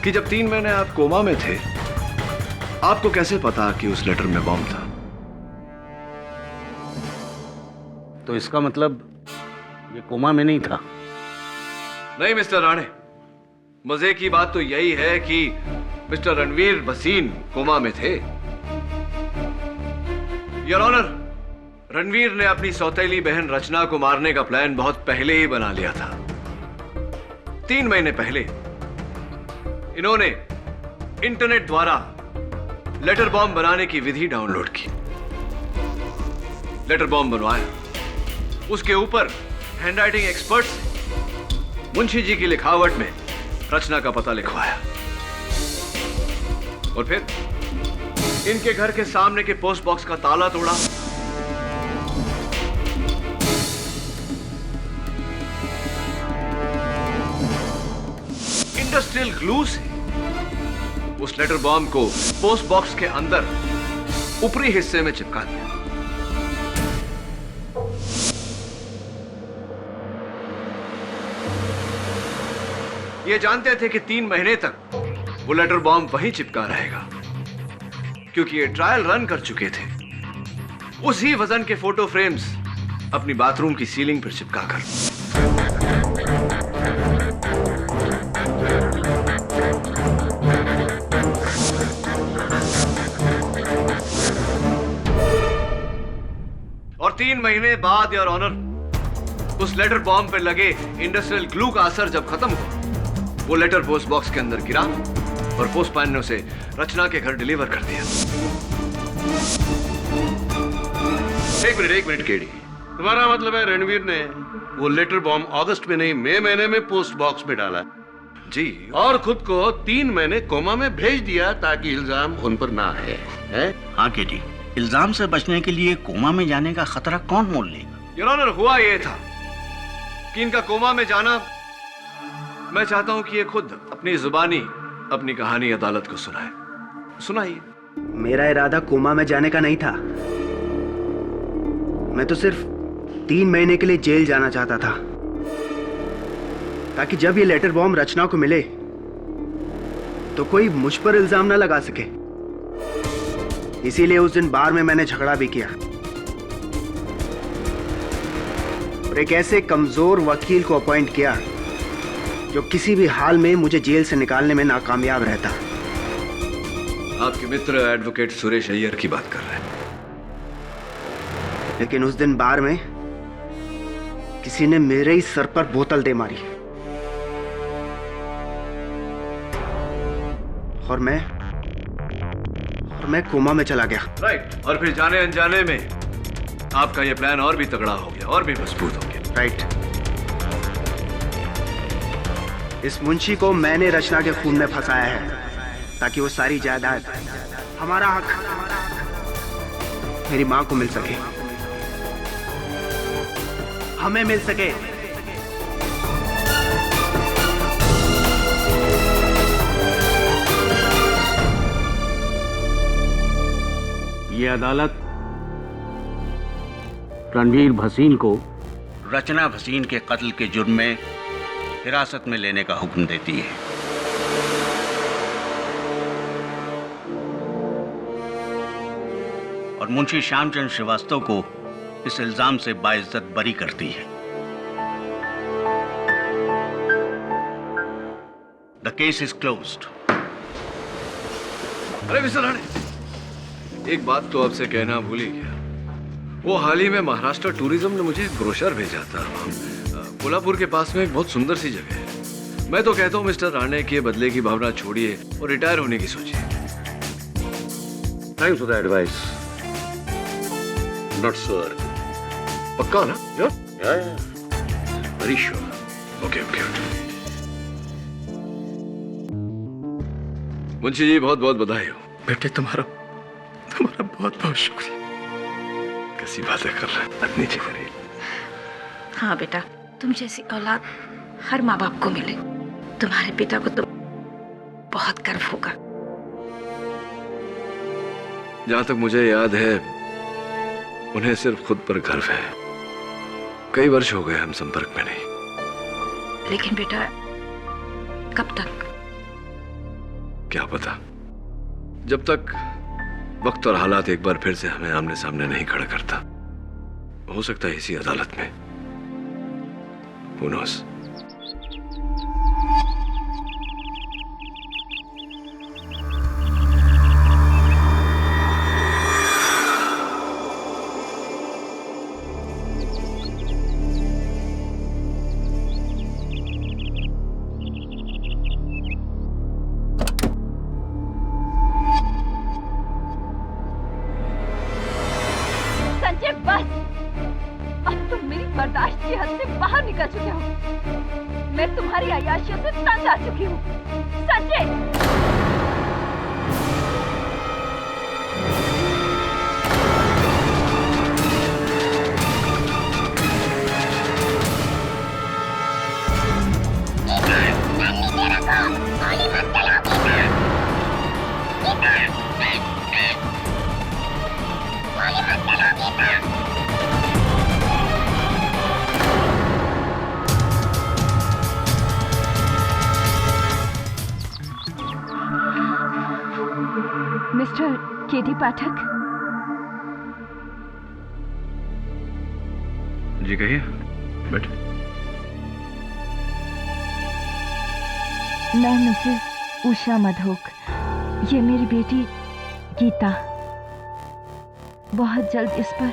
कि जब 3 महीने आप कोमा में थे, आपको कैसे पता कि उस लेटर में बॉम्ब था? तो इसका मतलब ये कोमा में नहीं था? नहीं मिस्टर राणे, मजे की बात तो यही है कि मिस्टर रणवीर भसीन कोमा में थे। योर ऑनर, रणवीर ने अपनी सौतेली बहन रचना को मारने का प्लान बहुत पहले ही बना लिया था। 3 महीने पहले इन्होंने इंटरनेट द्वारा लेटर बॉम्ब बनाने की विधि डाउनलोड की, लेटर बॉम्ब बनवाया, उसके ऊपर हैंडराइटिंग एक्सपर्ट से मुंशी जी की लिखावट में रचना का पता लिखवाया और फिर इनके घर के सामने के पोस्ट बॉक्स का ताला तोड़ा। इंडस्ट्रियल ग्लू से उस लेटर बॉम्ब को पोस्ट बॉक्स के अंदर ऊपरी हिस्से में चिपका दिया। ये जानते थे कि 3 महीने तक वो लेटर बॉम्ब वहीं चिपका रहेगा, क्योंकि ये ट्रायल रन कर चुके थे उसी वजन के फोटो फ्रेम्स अपनी बाथरूम की सीलिंग पर चिपकाकर। और 3 महीने बाद योर ऑनर, उस लेटर बॉम्ब पर लगे इंडस्ट्रियल ग्लू का असर जब खत्म हुआ, वो लेटर पोस्ट बॉक्स के अंदर गिरा और पोस्टमैन ने उसे रचना के घर डिलीवर कर दिया। एक मिनट केडी, तुम्हारा मतलब है रणवीर ने वो लेटर बॉम्ब अगस्त में नहीं, मई महीने में पोस्ट बॉक्स में डाला? जी। और खुद को 3 महीने कोमा में भेज दिया ताकि इल्जाम उन पर ना है? हाँ केडी, इल्जाम से बचने के लिए कोमा में जाने का खतरा कौन मोल लेगा? योर ऑनर, हुआ ये था कि इनका कोमा में जाना, मैं चाहता हूं कि ये खुद अपनी जुबानी अपनी कहानी अदालत को सुनाए। सुनाइए। मेरा इरादा कोमा में जाने का नहीं था। मैं तो सिर्फ 3 महीने के लिए जेल जाना चाहता था, ताकि जब ये लेटर बॉम्ब रचना को मिले तो कोई मुझ पर इल्जाम ना लगा सके। इसीलिए उस दिन बार में मैंने झगड़ा भी किया और एक ऐसे कमजोर वकील को अपॉइंट किया जो किसी भी हाल में मुझे जेल से निकालने में नाकामयाब रहता। आपके मित्र एडवोकेट सुरेश अय्यर की बात कर रहे हैं। लेकिन उस दिन बार में किसी ने मेरे ही सर पर बोतल दे मारी और मैं कोमा में चला गया। राइट। और फिर जाने अनजाने में आपका यह प्लान और भी तगड़ा हो गया और भी मजबूत हो गया। राइट। इस मुंशी को मैंने रचना के खून में फंसाया है ताकि वो सारी जायदाद, हमारा हक मेरी मां को मिल सके, हमें मिल सके। ये अदालत रणवीर भसीन को रचना भसीन के कत्ल के जुर्म में हिरासत में लेने का हुक्म देती है। और मुंशी श्यामचंद श्रीवास्तव को इस इल्जाम से बाइज्जत बरी करती है। The case is closed. अरे मिस्टर राणे, एक बात तो आपसे कहना भूल ही गया। वो हाल ही में महाराष्ट्र टूरिज्म ने मुझे एक ब्रोशर भेजा था। कोल्हापुर के पास में एक बहुत सुंदर सी जगह है। मैं तो कहता हूँ मिस्टर राणे के बदले की भावना छोड़िए और रिटायर होने की सोचिए। Thanks for the advice. Not sure. पक्का ना? Very sure. Okay okay. Munshi ji, बहुत बहुत बधाई हो। बेटे, तुम्हारा बहुत बहुत शुक्रिया। कैसी बातें कर रहे हैं, नीचे करिए। हाँ बेटा, तुम जैसी औलाद हर माँ बाप को मिले। तुम्हारे पिता को तो बहुत गर्व होगा। जहां तक मुझे याद है, उन्हें सिर्फ खुद पर गर्व है। कई वर्ष हो गए हम संपर्क में नहीं। लेकिन बेटा कब तक? क्या पता, जब तक वक्त और हालात एक बार फिर से हमें आमने सामने नहीं खड़ा करता। हो सकता है इसी अदालत में। Who knows? संजय बस, अब तुम मेरी बर्दाश्त की हद से बाहर निकल चुके हो। मैं तुम्हारी अय्याशियों से तंग आ चुकी हूँ। संजय! मिस्टर केडी पाठक, जी कहिए। बैठ। मैं मिसेस उषा मधोक, ये मेरी बेटी गीता। बहुत जल्द इस पर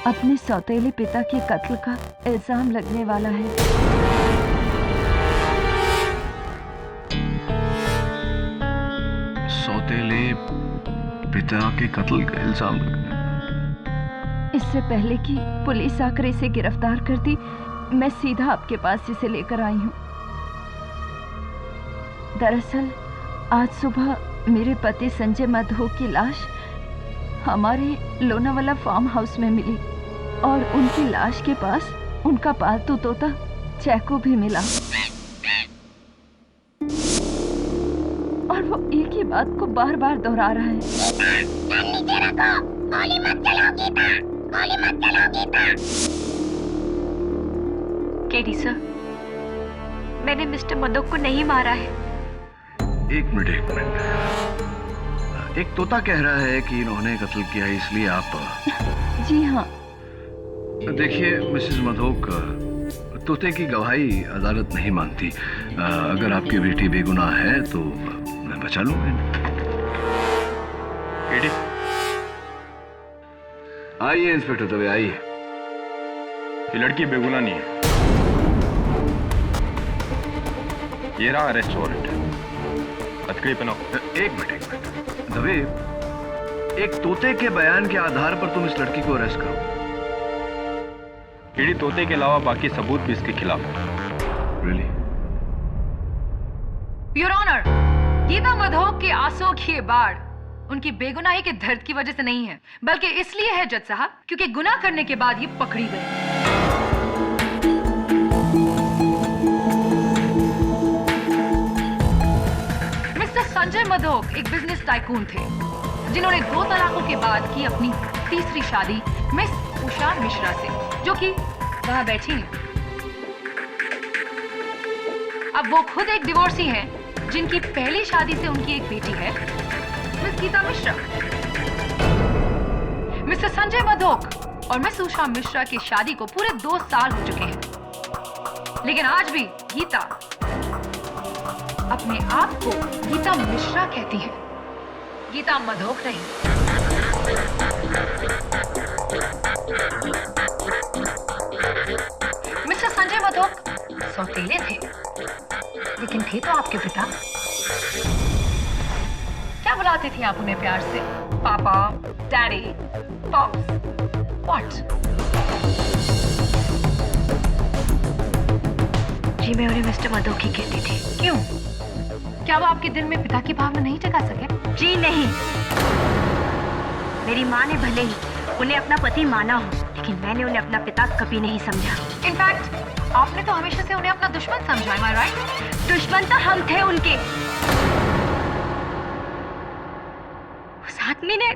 अपने सौतेले पिता के कत्ल का इल्जाम लगने वाला है। सौतेले पिता के कत्ल का इल्जाम लगना? इससे पहले कि पुलिस आकर इसे गिरफ्तार करती, मैं सीधा आपके पास इसे लेकर आई हूँ। दरअसल आज सुबह मेरे पति संजय मधोक की लाश हमारे लोनावाला फार्म हाउस में मिली और उनकी लाश के पास उनका पालतू तोता चैको भी मिला। और वो एक ही बात को बार बार दोहरा रहा है। केडी सर, मैंने मिस्टर मधोक को नहीं मारा है। एक मिनट। एक तोता कह रहा है कि इन्होंने कत्ल किया है, इसलिए आप? जी हाँ। देखिए मिसेस मधोक, तोते की गवाही अदालत नहीं मानती। अगर आपकी बेटी बेगुनाह है तो मैं बचा लूंगा। आइए इंस्पेक्टर दवे, आइए। ये लड़की बेगुनाह नहीं है। ये रहा अरेस्ट वारंट। हथकड़ी पहनाओ। एक मिनट दवे, एक तोते के बयान के आधार पर तुम इस लड़की को अरेस्ट करो? केडी, तोते के अलावा बाकी सबूत भी इसके खिलाफ है। Really? Your honour, Geeta Madhok के आंसुओं की ये बाढ़ उनकी बेगुनाही के दर्द की वजह से नहीं है, बल्कि इसलिए है जज साहब क्योंकि गुनाह करने के बाद ये पकड़ी गई। मिस्टर संजय मधोक एक बिजनेस टाइकून थे जिन्होंने 2 तलाकों के बाद की अपनी तीसरी शादी मिस उषा मिश्रा से, जो कि वहां बैठी हैं। अब वो खुद एक डिवोर्सी हैं, जिनकी पहली शादी से उनकी एक बेटी है, मिस गीता मिश्रा। मिस्टर संजय मधोक और मिस उषा मिश्रा की शादी को पूरे 2 साल हो चुके हैं, लेकिन आज भी गीता अपने आप को गीता मिश्रा कहती है, गीता मधोक नहीं। मिस्टर संजय मधोक सौतेले थे, लेकिन थे तो आपके पिता। क्या बुलाते थे आप उन्हें प्यार से? पापा, डैडी, पॉप्स, व्हाट? जी मैं उन्हें मिस्टर मधोक ही कहती थी। क्यों? क्या वो आपके दिल में पिता की भावना नहीं जगा सके? जी नहीं। मेरी माँ ने भले ही उन्हें अपना पति माना हो, लेकिन मैंने उन्हें अपना पिता कभी नहीं समझा। इनफैक्ट आपने तो हमेशा से उन्हें अपना दुश्मन समझा, am I right? दुश्मन तो हम थे उनके। उस आदमी ने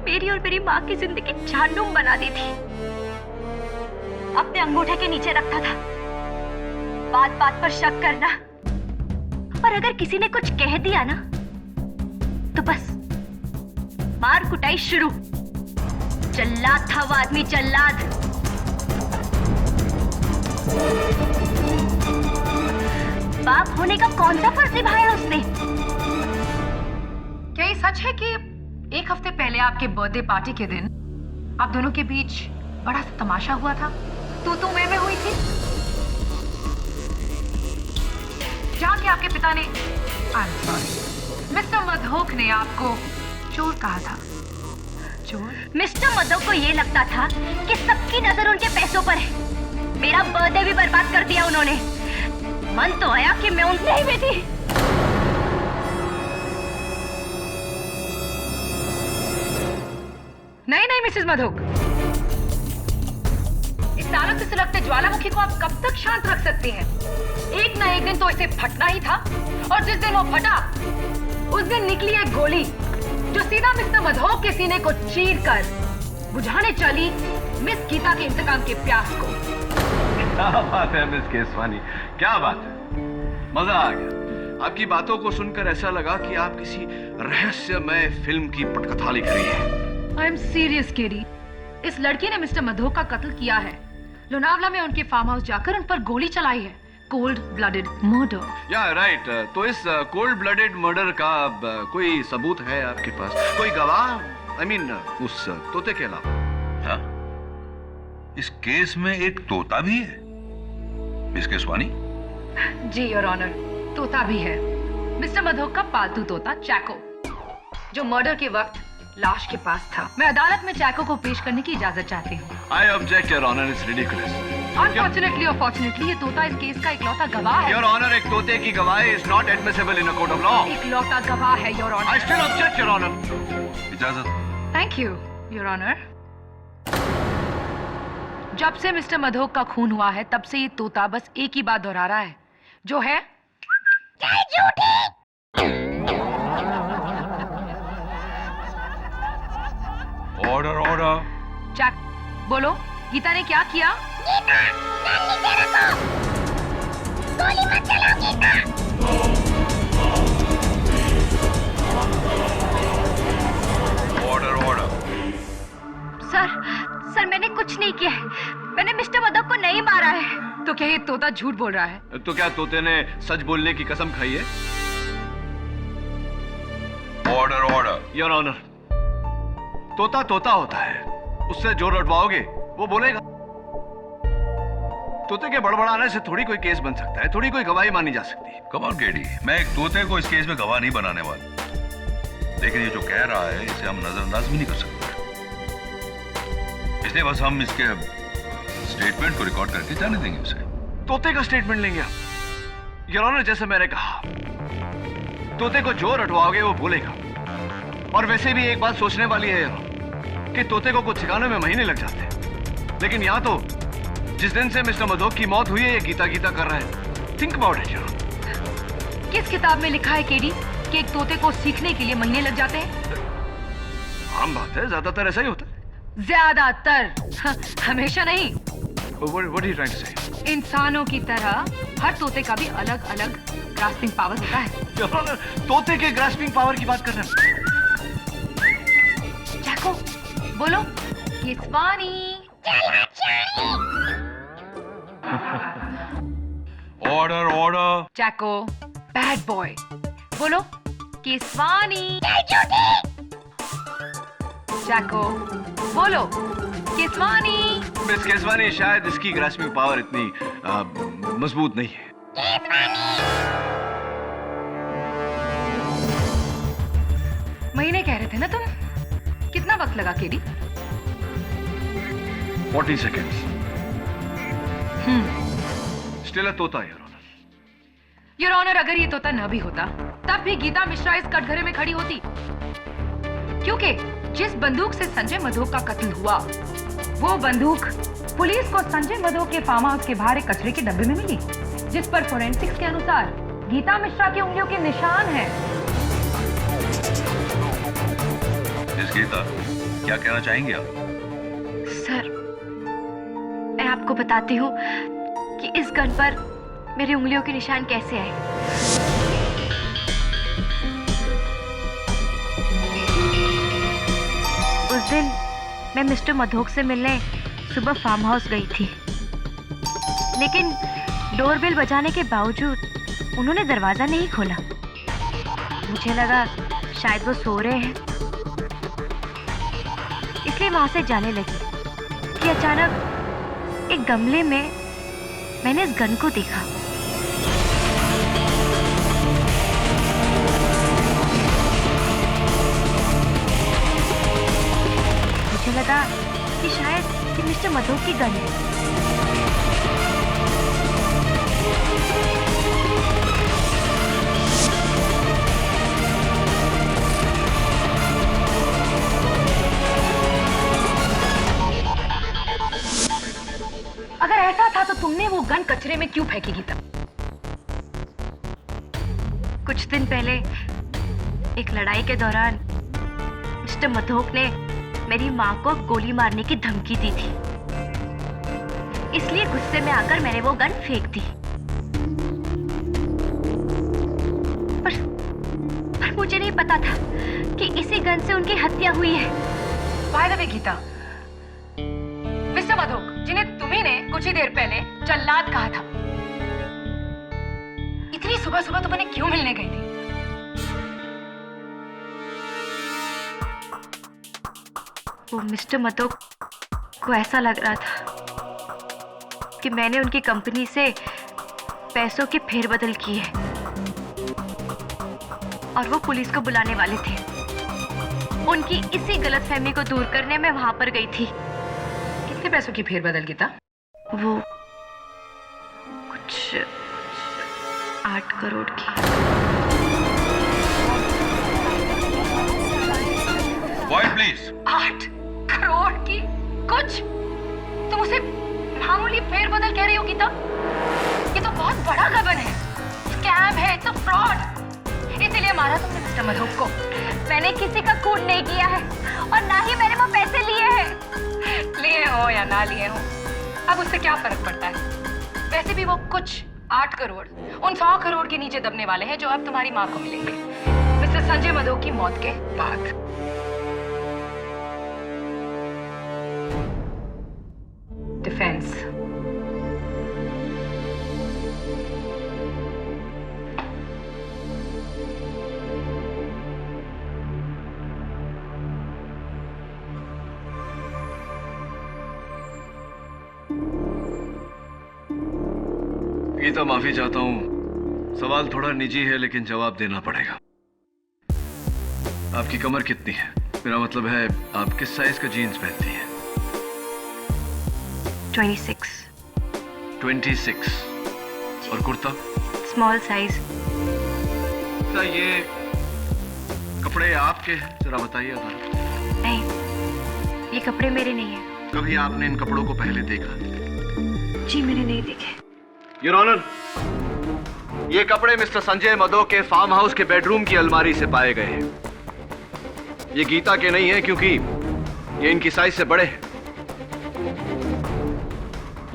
मेरी और मेरी माँ की जिंदगी झांडूम बना दी थी। अपने अंगूठे के नीचे रखता था बात बात पर शक करना, और अगर किसी ने कुछ कह दिया ना तो बस मार कुटाई शुरू। जल्लाद था वो आदमी, जल्लाद। बाप होने का कौन सा फर्ज निभाया उसने? क्या ये सच है कि एक हफ्ते पहले आपके बर्थडे पार्टी के दिन आप दोनों के बीच बड़ा सा तमाशा हुआ था? तू मैं हुई थी, जहाँ के आपके पिता ने मिस्टर मधोक ने आपको चोर कहा था। चोर? मिस्टर मधोक को ये लगता था कि सबकी नजर उनके पैसों पर है। मेरा बर्थडे भी बर्बाद कर दिया उन्होंने। मन तो आया कि मैं उनसे ही बेटी। नहीं मिसेस मधोक, इस तारों से सुलगते ज्वालामुखी को आप कब तक शांत रख सकती हैं? एक ना एक दिन तो इसे फटना ही था, और जिस दिन वो फटा उस दिन निकली एक गोली जो सीधा मिस्टर मधोक के सीने को चीरकर बुझाने चली मिस गीता के इंतकाम के प्यास को। क्या बात है मिस केसवानी, क्या बात है, मजा आ गया। आपकी बातों को सुनकर ऐसा लगा कि आप किसी रहस्यमय फिल्म की पटकथा लिख रही हैं। आई एम सीरियस केडी, इस लड़की ने मिस्टर मधोक का कत्ल किया है। लोनावला में उनके फार्म हाउस जाकर उन पर गोली चलाई है। Cold blooded murder. या राइट। तो इस कोल्ड ब्लडेड मर्डर का कोई सबूत है आपके पास? कोई गवाह? आई मीन उस तोते के अलावा? हाँ? इस केस में एक तोता भी है मिस केसवानी? जी योर ऑनर, तोता भी है। मिस्टर मधोक का पालतू तोता चैको, जो मर्डर के वक्त लाश के पास था। मैं अदालत में चैको को पेश करने की इजाजत चाहती हूँ। I object, Your Honor, it's ridiculous. Unfortunately or fortunately, ये तोता इस केस का इकलौता गवाह है। Your Honor, एक तोते की गवाही is not admissible in a court of law. इकलौता गवाह है, Your Honor. I still object, Your Honor. इजाजत। Thank you, Your Honor. जब से मिस्टर मधोक का खून हुआ है, तब से ये तोता बस एक ही बात दोहरा रहा है, जो है ऑर्डर ऑर्डर। चैक, बोलो, गीता ने क्या किया? गीता, गोली मत चलाओ गीता। Order order. सर मैंने कुछ नहीं किया है। मैंने मिस्टर मधोक को नहीं मारा है। तो क्या ये तोता झूठ बोल रहा है? तो क्या तोते ने सच बोलने की कसम खाई है? Order order. योर ऑनर, तोता तोता होता है, उससे जो रटवाओगे वो बोलेगा। तोते के बड़बड़ाने से थोड़ी कोई केस बन सकता है, थोड़ी कोई गवाही मानी जा सकती है। कम ऑन केडी, मैं एक तोते को इस केस में गवाह नहीं बनाने वाला, लेकिन ये जो कह रहा है इसे हम नजरअंदाज भी नहीं कर सकते, इसलिए बस हम इसके स्टेटमेंट को रिकॉर्ड करके जाने देंगे उसे। तोते का स्टेटमेंट लेंगे आप? योर ऑनर, जैसे मैंने कहा, तोते को जो रटवाओगे वो बोलेगा। और वैसे भी एक बात सोचने वाली है कि तोते को कुछ सिखाने में महीने लग जाते हैं, लेकिन यहाँ तो जिस दिन से मिस्टर मधोक की मौत हुई है ये गीता गीता कर रहा है। थिंक अबाउट इट यार। किस किताब में लिखा है केडी कि एक तोते को सीखने के लिए महीने लग जाते हैं? आम बात है, ज्यादातर ऐसा ही होता है। ज्यादातर, हमेशा नहीं। What are you trying to say? इंसानों की तरह हर तोते का भी अलग अलग ग्रास्पिंग पावर होता है। तोते के ग्रास्पिंग पावर की बात कर रहे हैं? चैको, बोलो, it's funny. Order order. Chaco, bad boy, बोलो, किस्वानी। चैको, बोलो, किस्वानी। मिस केसवानी, शायद इसकी ग्रास्पिंग पावर इतनी मजबूत नहीं है। महीने कह रहे थे ना तुम? कितना वक्त लगा केडी? 40 seconds. Still a तोता, योर ऑनर। योर ऑनर, अगर ये तोता न भी होता, तब भी गीता मिश्रा इस कटघरे में खड़ी होती, क्योंकि जिस बंदूक से संजय मधोक का कत्ल हुआ, वो बंदूक पुलिस को संजय मधोक के फार्म हाउस के बाहर एक कचरे के डब्बे में मिली, जिस पर फोरेंसिक्स के अनुसार गीता मिश्रा की उंगलियों के निशान हैं। गीता, क्या कहना चाहेंगे आप? सर, मैं आपको बताती हूँ कि इस गन पर मेरी उंगलियों के निशान कैसे आए। उस दिन मैं मिस्टर मधोक से मिलने सुबह फार्म हाउस गई थी, लेकिन डोरबेल बजाने के बावजूद उन्होंने दरवाजा नहीं खोला। मुझे लगा शायद वो सो रहे हैं, इसलिए वहां से जाने लगी कि अचानक एक गमले में मैंने इस गन को देखा। मुझे लगा कि शायद ये मिस्टर मधोक की गन है। अगर ऐसा था तो तुमने वो गन कचरे में क्यों फेंकी गीता? कुछ दिन पहले एक लड़ाई के दौरान मिस्टर मधोक ने मेरी माँ को गोली मारने की धमकी दी थी, इसलिए गुस्से में आकर मैंने वो गन फेंक दी। पर मुझे नहीं पता था कि इसी गन से उनकी हत्या हुई है। By the way Geeta, mister Madhok जिन्हें तुम्ही ने कुछ ही देर पहले जल्लाद कहा था, इतनी सुबह सुबह तुम्हें क्यों मिलने गई थी? वो मिस्टर मधोक को ऐसा लग रहा था कि मैंने उनकी कंपनी से पैसों की फेरबदल की है और वो पुलिस को बुलाने वाले थे। उनकी इसी गलतफहमी को दूर करने में वहां पर गई थी। कितने पैसों की फेरबदल गीता? वो कुछ 8 करोड़ की। Quiet, please. 8 करोड़ की? कुछ? तुम उसे मामूली फेरबदल कह रही हो गीता? ये तो बहुत बड़ा गबन है, स्कैम है, इट्स अ फ्रॉड। इसीलिए मारा तुमने मिस्टर मधोक को। मैंने किसी का खून नहीं किया है और ना ही मैंने वो पैसे लिए हैं। लिए हो या ना लिए हो, अब उससे क्या फर्क पड़ता है? वैसे भी वो कुछ 8 करोड़ उन 100 करोड़ के नीचे दबने वाले हैं जो अब तुम्हारी माँ को मिलेंगे मिस्टर संजय मधोक की मौत के बाद। डिफेंस। गीता, माफी चाहता हूं, सवाल थोड़ा निजी है लेकिन जवाब देना पड़ेगा। आपकी कमर कितनी है? मेरा मतलब है आप किस साइज का जीन्स पहनती हैं? 26। 26। और कुर्ता? Small size. क्या ये कपड़े आपके हैं? जरा बताइए। नहीं, ये कपड़े मेरे नहीं हैं। कभी आपने इन कपड़ों को पहले देखा? जी मैंने नहीं देखे। योर ऑनर, ये कपड़े मिस्टर संजय मधोक के फार्म हाउस के बेडरूम की अलमारी से पाए गए हैं। ये गीता के नहीं है क्योंकि ये इनकी साइज से बड़े हैं।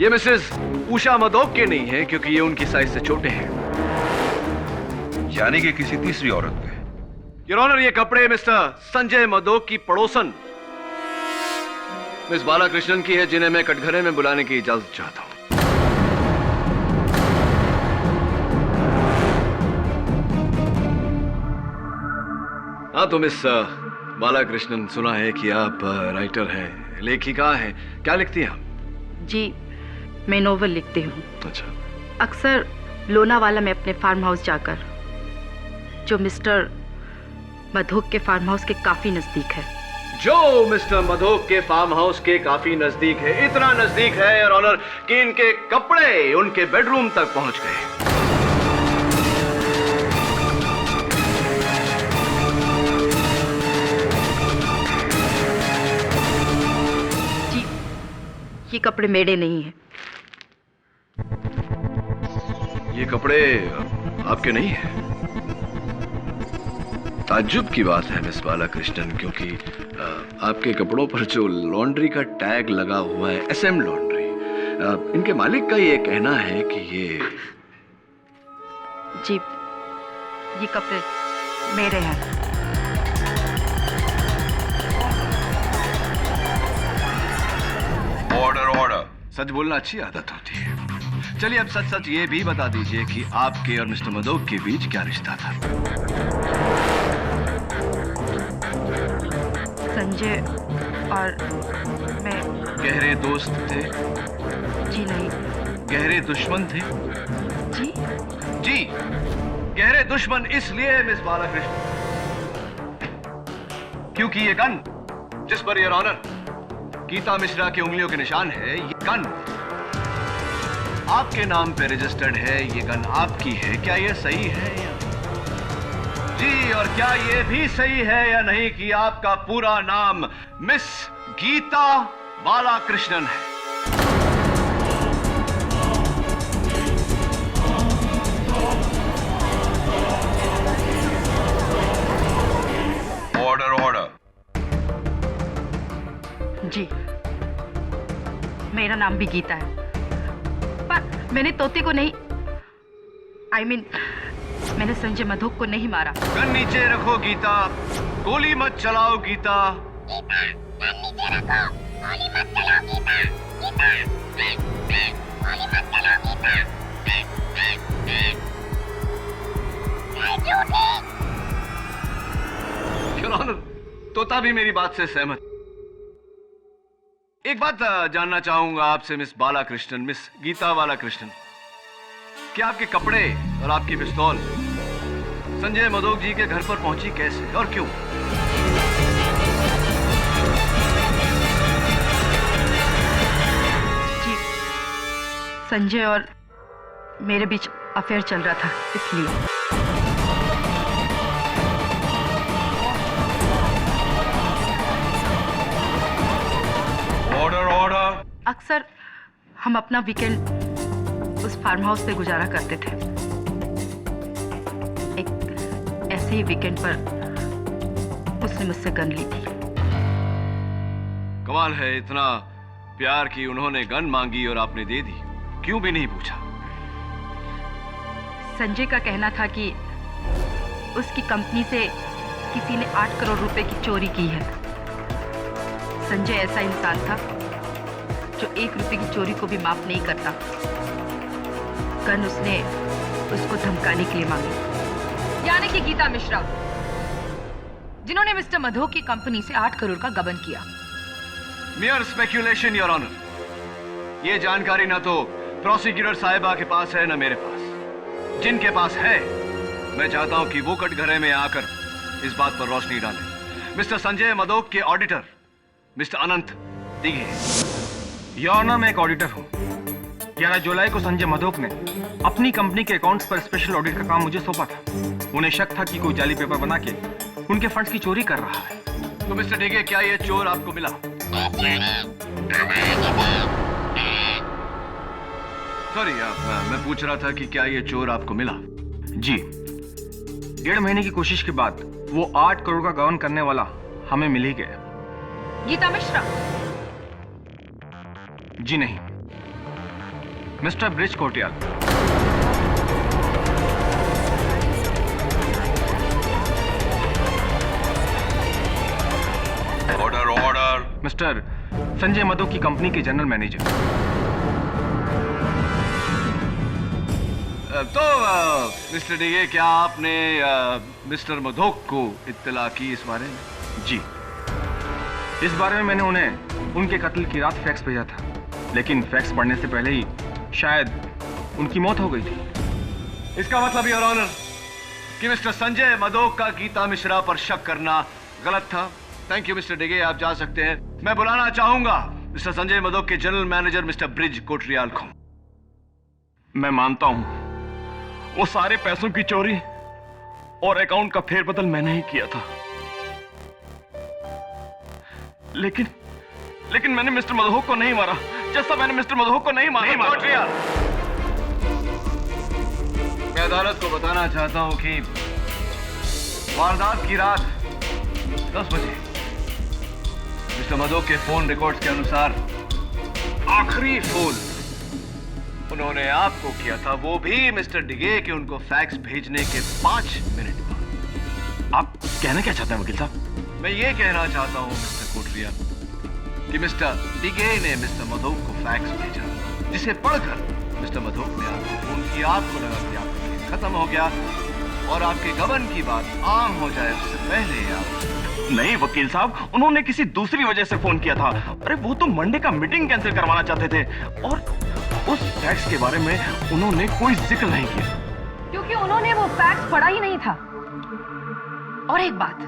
ये मिसेस उषा मधोक के नहीं है क्योंकि ये उनकी साइज से छोटे हैं। यानी कि किसी तीसरी औरत के। योर ऑनर, ये कपड़े मिस्टर संजय मधोक की पड़ोसन मिस बालाकृष्णन की है, जिन्हें मैं कटघरे में बुलाने की इजाजत चाहता हूं। हाँ, तो मिस बालाकृष्णन, सुना है कि आप राइटर हैं, लेखिका हैं। क्या लिखती हैं आप? जी, मैं नोवेल लिखती हूँ। अच्छा। अक्सर लोनावाला में अपने फार्म हाउस जाकर, जो मिस्टर मधोक के फार्म हाउस के काफी नजदीक है। जो मिस्टर मधोक के फार्म हाउस के काफी नजदीक है, इतना नजदीक है योर ऑनर कि इनके कपड़े उनके बेडरूम तक पहुंच गए। ये कपड़े मेरे नहीं हैं। ये कपड़े आपके नहीं हैं? ताज्जुब की बात है मिस बालाकृष्णन, क्योंकि आपके कपड़ों पर जो लॉन्ड्री का टैग लगा हुआ है, SM लॉन्ड्री, इनके मालिक का ये कहना है कि ये जी, ये कपड़े मेरे हैं। Order order. सच बोलना अच्छी आदत होती है। चलिए अब सच सच ये भी बता दीजिए कि आपके और मिस्टर मदोक के बीच क्या रिश्ता था? संजय और मैं गहरे दोस्त थे? जी नहीं। गहरे दुश्मन थे? जी जी, गहरे दुश्मन इसलिए मिस बालाकृष्ण क्योंकि ये गन जिस per your honour Gita Mishra की उंगलियों के निशान है, ये गन आपके नाम पे रजिस्टर्ड है। ये गन आपकी है। क्या ये सही है या जी? और क्या ये भी सही है या नहीं कि आपका पूरा नाम मिस गीता बालाकृष्णन है? Order order. जी, मेरा नाम भी गीता है, पर मैंने तोते को नहीं, मैंने संजय मधोक को नहीं मारा। गन नीचे रखो गीता, गोली मत चलाओ गीता। योर ऑनर, तोता भी मेरी बात से सहमत। एक बात जानना चाहूंगा आपसे मिस बालाकृष्णन, मिस गीता बालाकृष्णन, क्या आपके कपड़े और आपकी पिस्तौल संजय मधोक जी के घर पर पहुंची कैसे और क्यों? जी, संजय और मेरे बीच अफेयर चल रहा था, इसलिए। Order order. अक्सर हम अपना वीकेंड उस फार्म हाउस पे गुजारा करते थे। एक ऐसे ही वीकेंड पर उसने मुझसे गन ली थी। कमाल है, इतना प्यार की उन्होंने गन मांगी और आपने दे दी, क्यों भी नहीं पूछा? संजय का कहना था कि उसकी कंपनी से किसी ने 8 करोड़ रुपए की चोरी की है। संजय ऐसा इंसान था जो 1 रुपए की चोरी को भी माफ नहीं करता। गन उसने उसको धमकाने के लिए मांगी। यानी कि गीता मिश्रा, जिन्होंने मिस्टर मधोक की कंपनी से 8 करोड़ का गबन किया। Mere speculation your honour. ये जानकारी ना तो प्रोसिक्यूटर साहिबा के पास है ना मेरे पास। जिनके पास है, मैं चाहता हूं कि वो कटघरे में आकर इस बात पर रोशनी डालें। मिस्टर संजय मधोक के auditor mister Anant Dighe. Your honour, मैं एक ऑडिटर हूँ। 11 जुलाई को संजय मधोक ने अपनी कंपनी के अकाउंट्स पर स्पेशल ऑडिट का काम मुझे सौंपा था। उन्हें शक था कि कोई जाली पेपर बना के उनके फंड्स की चोरी कर रहा है। तो मिस्टर डिगे, क्या ये चोर आपको मिला? सॉरी, मैं पूछ रहा था कि क्या ये चोर आपको मिला? जी, 1.5 महीने की कोशिश के बाद वो 8 करोड़ का गबन करने वाला हमें मिल ही गया। गीता मिश्रा? जी नहीं, mister bridge Kotiyal. Order order. Mister Sanjay Madhok की कंपनी के जनरल मैनेजर। तो मिस्टर डिगे, क्या आपने मिस्टर मधोक को इत्तला की इस बारे में? जी, इस बारे में मैंने उन्हें उनके कत्ल की रात फैक्स भेजा था, लेकिन फैक्स पढ़ने से पहले ही शायद उनकी मौत हो गई थी। इसका मतलब योर ऑनर कि मिस्टर संजय मधोक का गीता मिश्रा पर शक करना गलत था। थैंक यू मिस्टर डिगे, आप जा सकते हैं। मैं बुलाना चाहूंगा मिस्टर संजय मधोक के general manager mister bridge Kotriyal को। मैं मानता हूं वो सारे पैसों की चोरी और अकाउंट का फेरबदल मैंने ही किया था, लेकिन मैंने मिस्टर मधोक को नहीं मारा, जैसा मैंने मिस्टर मधोक को नहीं मारा। मैं अदालत को बताना चाहता हूं कि वारदात की रात 10 बजे मिस्टर मधोक के फोन रिकॉर्ड्स के अनुसार आखिरी फोन उन्होंने आपको किया था, वो भी मिस्टर डिगे के उनको फैक्स भेजने के 5 मिनट बाद। आप कहना क्या चाहते हैं वकील साहब? मैं ये कहना चाहता हूँ मिस्टर कोटरिया कि मिस्टर डिगे ने मिस्टर मधोक को फैक्स भेजा, जिसे पढ़कर मिस्टर मधोक ने आपको फोन किया। आपको लगा कि आपका केस खत्म हो गया और आपके गबन की बात आम हो जाए उससे पहले आप। नहीं वकील साहब, उन्होंने किसी दूसरी वजह से फोन किया था। अरे वो तो मंडे का मीटिंग कैंसिल करवाना चाहते थे और उस फैक्स के बारे में उन्होंने कोई जिक्र नहीं किया, क्योंकि उन्होंने वो फैक्स पढ़ा ही नहीं था। और एक बात,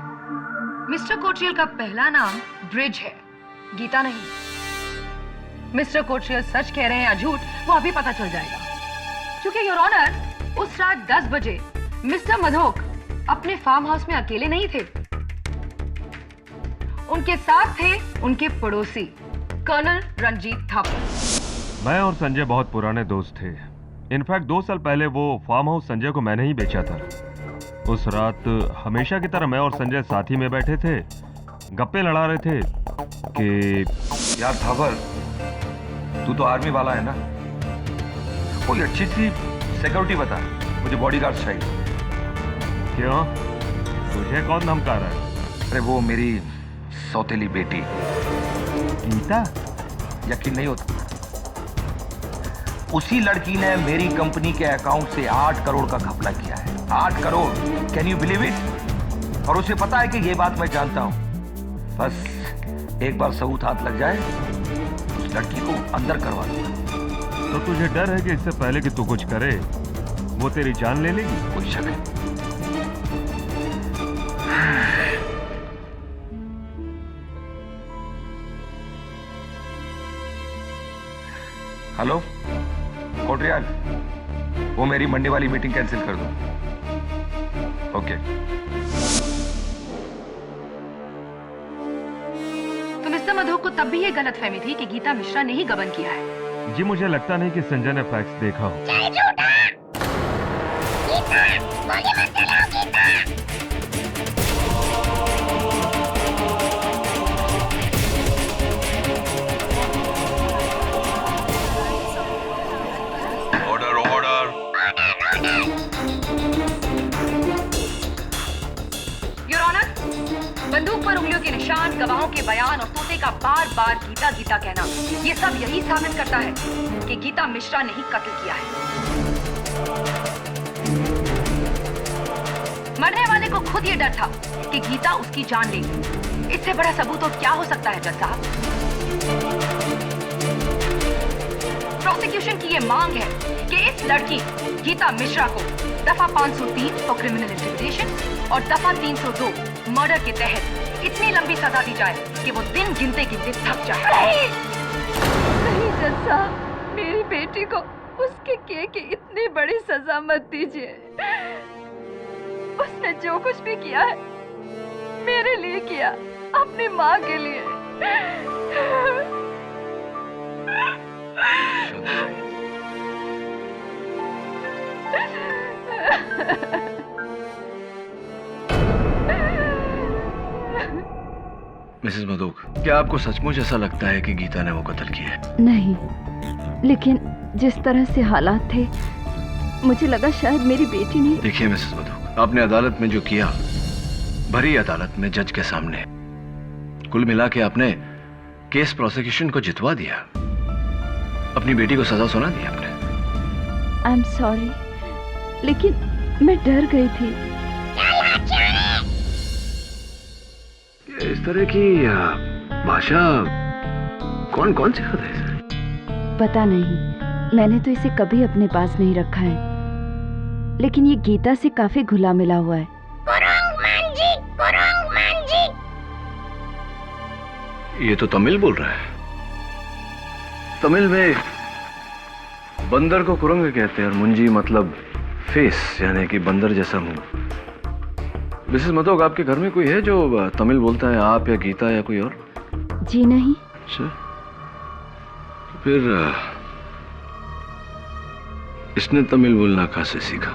मिस्टर कोटरियल का पहला नाम ब्रिज है, गीता नहीं। मिस्टर कोटरियल सच कह रहे हैं या झूठ, वो अभी पता चल जाएगा। क्योंकि योर ऑनर, उस रात 10 बजे मिस्टर मधोक अपने फार्म हाउस में अकेले नहीं थे। उनके साथ थे उनके पड़ोसी कर्नल रंजीत थापर। मैं और संजय बहुत पुराने दोस्त थे। इनफैक्ट 2 साल पहले वो फार्म हाउस संजय को मैंने ही बेचा था। उस रात हमेशा की तरह मैं और संजय साथ ही में बैठे थे, गप्पे लड़ा रहे थे कि यार थापर, तू तो आर्मी वाला है ना, कोई अच्छी सी सिक्योरिटी बता, मुझे बॉडीगार्ड चाहिए। क्यों, तुझे कौन धमका रहा है? अरे वो मेरी सौतेली बेटी गीता। यकीन नहीं होता, उसी लड़की ने मेरी कंपनी के अकाउंट से 8 करोड़ का घपला किया है। 8 crore, can you believe it? और उसे पता है कि ये बात मैं जानता हूं। बस एक बार सबूत हाथ लग जाए, उस लड़की को अंदर करवा दूंगा। तो तुझे डर है कि इससे पहले कि तू कुछ करे वो तेरी जान ले लेगी? कोई शक है? हेलो कोटरियाल, वो मेरी मंडे वाली मीटिंग कैंसिल कर दो। ओके। तो मिस्टर मधोक को तब भी ये गलतफहमी थी कि गीता मिश्रा ने ही गबन किया है। जी मुझे लगता नहीं कि संजय ने फैक्स देखा हो। Order order. योर ऑनर, बंदूक पर उंगलियों के निशान, गवाहों के बयान और तोते का बार बार गीता गीता कहना, ये सब यही साबित करता है कि गीता मिश्रा ने ही कत्ल किया है। मरने वाले को खुद ये डर था कि गीता उसकी जान लेगी। इससे बड़ा सबूत और क्या हो सकता है जज साहब? प्रोसिक्यूशन की ये मांग है कि इस लड़की गीता मिश्रा को दफा 503 फॉर क्रिमिनल इंटिमिडेशन और दफा 302 मर्डर के तहत इतनी लंबी सजा दी जाए कि वो दिन गिनते गिनते थक जाए। नहीं जज साहब, मेरी बेटी को उसके किए की इतनी बड़ी सजा मत दीजिए। उसने जो कुछ भी किया है मेरे लिए किया, अपनी माँ के लिए। मिसेस मधोक, क्या आपको सचमुच ऐसा लगता है कि गीता ने वो कत्ल किया है? नहीं, लेकिन जिस तरह से हालात थे मुझे लगा शायद मेरी बेटी ने। देखिए मिसेस मधोक, आपने अदालत में जो किया, भरी अदालत में जज के सामने, कुल मिला के आपने केस प्रोसिक्यूशन को जितवा दिया, अपनी बेटी को सजा सुना दी आपने। आई एम सॉरी, लेकिन मैं डर गई थी। इस तरह की भाषा कौन कौन सिखाता है सर? पता नहीं, मैंने तो इसे कभी अपने पास नहीं रखा है, लेकिन ये गीता से काफी घुला मिला हुआ है। ये तो तमिल बोल रहा है। तमिल में बंदर को कुरंग कहते हैं और मुंजी मतलब फेस, यानी कि बंदर जैसा मुंह। मिसेस मधोक, आपके घर में कोई है जो तमिल बोलता है, आप या गीता या कोई और? जी नहीं। अच्छा, तो फिर इसने तमिल बोलना कहाँ से सीखा?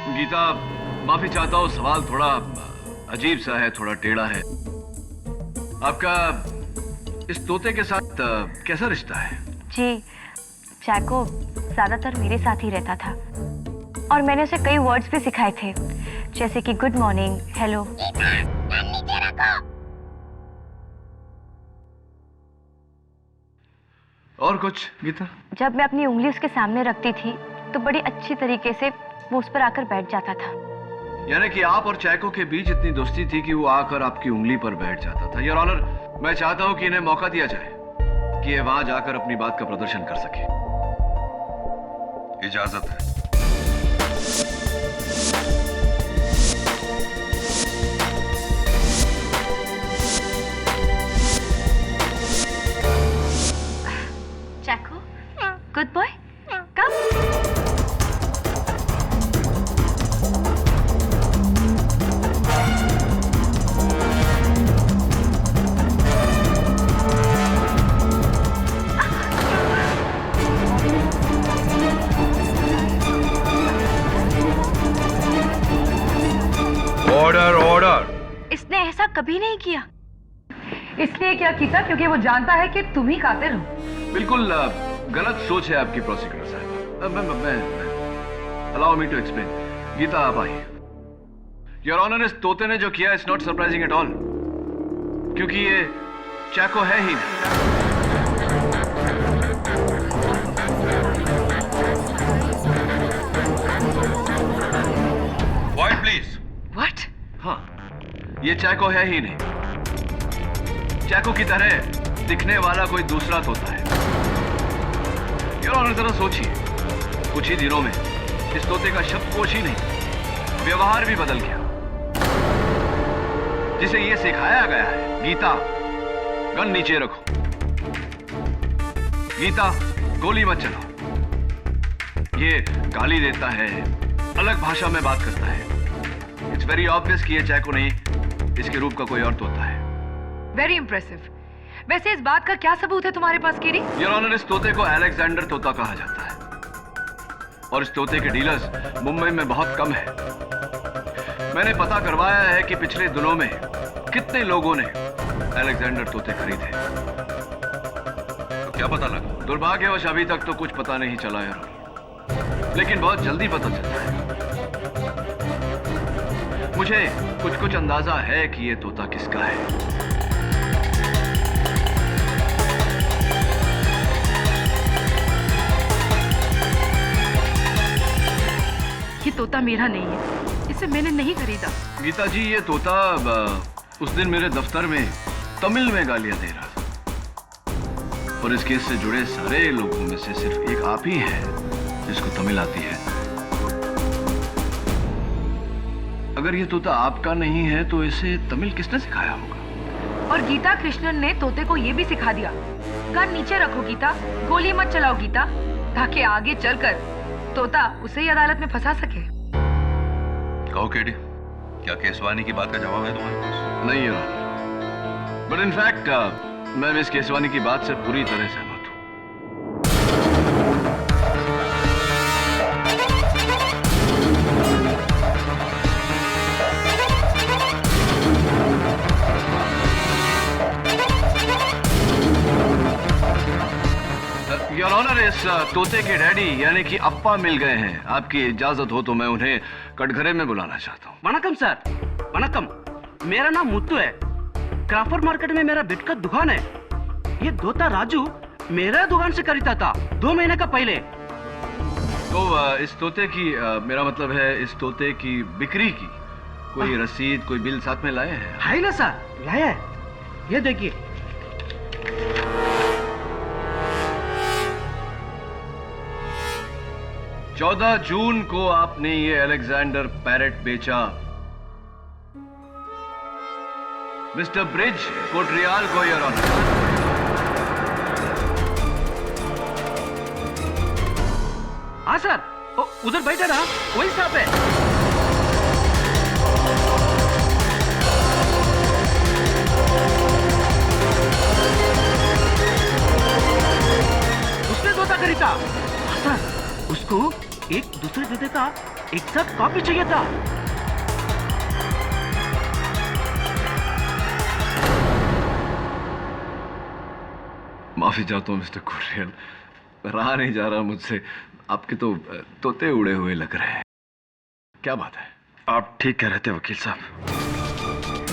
गीता, माफी चाहता हूँ, सवाल थोड़ा अजीब सा है, थोड़ा टेढ़ा है। आपका इस तोते के साथ कैसा रिश्ता है? जी, चैको ज्यादातर मेरे साथ ही रहता था और मैंने उसे कई वर्ड्स भी सिखाए थे, जैसे कि गुड मॉर्निंग, हेलो। और कुछ गीता? जब मैं अपनी उंगली उसके सामने रखती थी तो बड़ी अच्छी तरीके से वो उस पर आकर बैठ जाता था। यानी कि आप और चैको के बीच इतनी दोस्ती थी कि वो आकर आपकी उंगली पर बैठ जाता था। योर ऑनर, मैं चाहता हूं कि इन्हें मौका दिया जाए कि ये वहां जाकर अपनी बात का प्रदर्शन कर सके। इजाजत है। चैको, good boy, come. Order order. इसने ऐसा कभी नहीं किया। इसलिए क्या कीता? क्योंकि वो जानता है कि तुम ही कातिल हो। बिल्कुल गलत सोच है आपकी प्रोसिक्यूटर साहब। मैं allow me to explain. Geeta, आप आइए। योर ऑनर, इस तोते ने जो किया it's not surprising at all, क्योंकि ये चैको है ही नहीं। Quiet, please. व्हाट? हाँ, ये चैको है ही नहीं। चैको की तरह दिखने वाला कोई दूसरा तोता है। योर ऑनर, जरा सोचिए, कुछ ही दिनों में इस तोते का शब्दकोश ही नहीं, व्यवहार भी बदल गया। जिसे ये सिखाया गया है, गीता गन नीचे रखो, गीता गोली मत चलाओ, ये गाली देता है, अलग भाषा में बात करता है। इट्स वेरी ऑब्वियस कि ये चैको नहीं, इसके रूप का कोई और तोता है। Very impressive. वैसे इस बात का क्या सबूत है तुम्हारे पास, केरी? योर ऑनर, इस तोते को अलेक्जेंडर तोता कहा जाता है और इस तोते के डीलर्स मुंबई में बहुत कम है। मैंने पता करवाया है कि पिछले दिनों में कितने लोगों ने अलेक्जेंडर तोते खरीदे। तो क्या पता लगा? दुर्भाग्यवश अभी तक तो कुछ पता नहीं चला यार, लेकिन बहुत जल्दी पता चलता है। मुझे कुछ अंदाजा है कि ये तोता किसका है। ये तोता मेरा नहीं है, इसे मैंने नहीं खरीदा। गीता जी, ये तोता उस दिन मेरे दफ्तर में तमिल में गालियां दे रहा था और इस केस से जुड़े सारे लोगों में से सिर्फ एक आप ही है जिसको तमिल आती है। अगर ये तोता आपका नहीं है तो इसे तमिल किसने सिखाया होगा? और गीता कृष्णन ने तोते को ये भी सिखा दिया, गन नीचे रखो गीता, गोली मत चलाओ गीता, ताकि आगे चलकर तोता उसे ही अदालत में फंसा सके। कहो केडी, क्या केसवानी की बात का जवाब है तुम्हारे पास? नहीं है, बट इनफैक्ट मैं मिस केसवानी की बात से पूरी तरह सहमत हूं। योर ऑनर, इस तोते के डैडी यानी कि अप्पा मिल गए हैं। आपकी इजाजत हो तो मैं उन्हें कटघरे में बुलाना चाहता हूँ। वणकम सर, वणकम। मेरा नाम मुत्तू है। क्राफर्ड मार्केट में मेरा बिट का दुकान है। ये तोता राजू मेरा दुकान से खरीदा था 2 महीने का पहले। तो इस तोते की मेरा मतलब है इस तोते की बिक्री की कोई रसीद, कोई बिल साथ में लाए हैं? है ना सर, लाया है। ये देखिए। 14 जून को आपने ये अलेक्जेंडर पैरेट बेचा मिस्टर ब्रिज कोटरियाल को, योर ऑनर। हाँ सर, उधर बैठा ना, वही साहब है। उसने तोता खरीदा। हाँ सर, उसको एक दूसरे तोते का एक साथ कॉपी चाहिए था। माफी चाहता हूँ मिस्टर कोटरियाल, रहा नहीं जा रहा मुझसे। आपके तो तोते उड़े हुए लग रहे हैं। क्या बात है? आप ठीक कह रहे थे वकील साहब,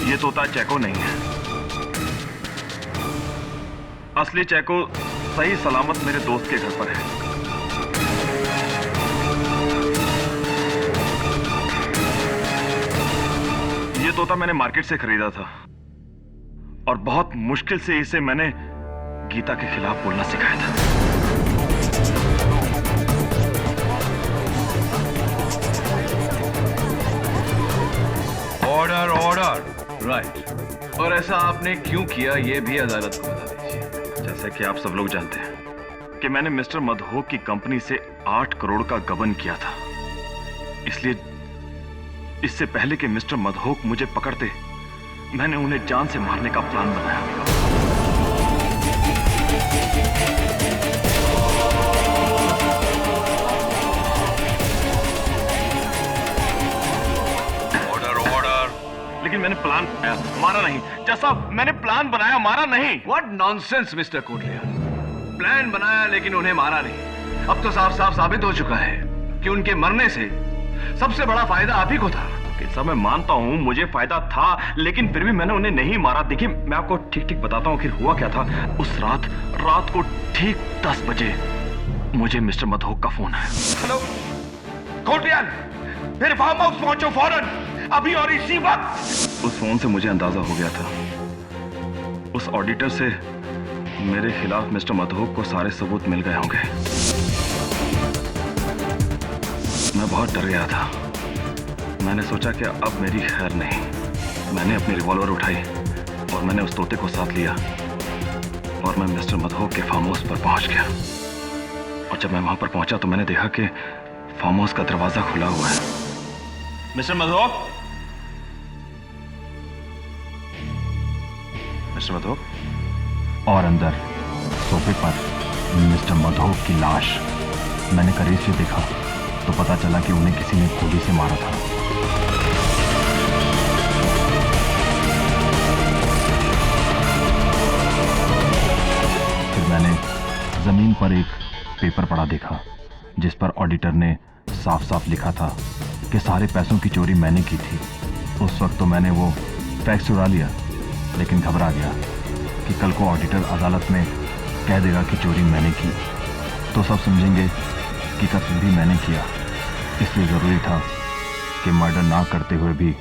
ये तोता चैको नहीं है। असली चैको सही सलामत मेरे दोस्त के घर पर है। ये तोता मैंने मार्केट से खरीदा था और बहुत मुश्किल से इसे मैंने गीता के खिलाफ बोलना सिखाया था। Order order. राइट। और ऐसा आपने क्यों किया ये भी अदालत को बता दीजिए। जैसे कि आप सब लोग जानते हैं कि मैंने मिस्टर मधोक की कंपनी से 8 करोड़ का गबन किया था, इसलिए इससे पहले कि मिस्टर मधोक मुझे पकड़ते मैंने उन्हें जान से मारने का प्लान बनाया। लेकिन मैंने प्लान बनाया, मारा नहीं। जैसा मैंने प्लान बनाया, मारा नहीं। What nonsense, mister Kotriyal. Plan बनाया लेकिन उन्हें मारा नहीं। अब तो साफ साफ साबित हो चुका है कि उनके मरने से सबसे बड़ा फायदा आप ही को था। सब मैं मानता हूँ मुझे फायदा था, लेकिन फिर भी मैंने उन्हें नहीं मारा। देखिए मैं आपको ठीक ठीक बताता हूँ कि हुआ क्या था। उस रात को ठीक 10 बजे मुझे मिस्टर मधोक का फोन है। हेलो कोटरियाल, मेरे फार्म हाउस पहुंचो फौरन, अभी और इसी वक्त। उस फोन से मुझे अंदाजा हो गया था उस ऑडिटर से मेरे खिलाफ मिस्टर मधोक को सारे सबूत मिल गए होंगे। मैं बहुत डर गया था। मैंने सोचा कि अब मेरी खैर नहीं। मैंने अपनी रिवॉल्वर उठाई और मैंने उस तोते को साथ लिया और मैं मिस्टर मधोक के फार्म हाउस पर पहुंच गया। और जब मैं वहां पर पहुंचा तो मैंने देखा कि फार्म हाउस का दरवाजा खुला हुआ है। Mister Madhok, mister Madhok. और अंदर सोफे पर मिस्टर मधोक की लाश। मैंने करीब से देखा तो पता चला कि उन्हें किसी ने गोली से मारा था। फिर मैंने जमीन पर एक पेपर पड़ा देखा जिस पर ऑडिटर ने साफ साफ लिखा था कि सारे पैसों की चोरी मैंने की थी। उस वक्त तो मैंने वो फैक्स चुरा लिया, लेकिन घबरा गया कि कल को ऑडिटर अदालत में कह देगा कि चोरी मैंने की तो सब समझेंगे कि कत्ल भी मैंने किया। इसलिए ज़रूरी था कि मर्डर ना करते हुए भी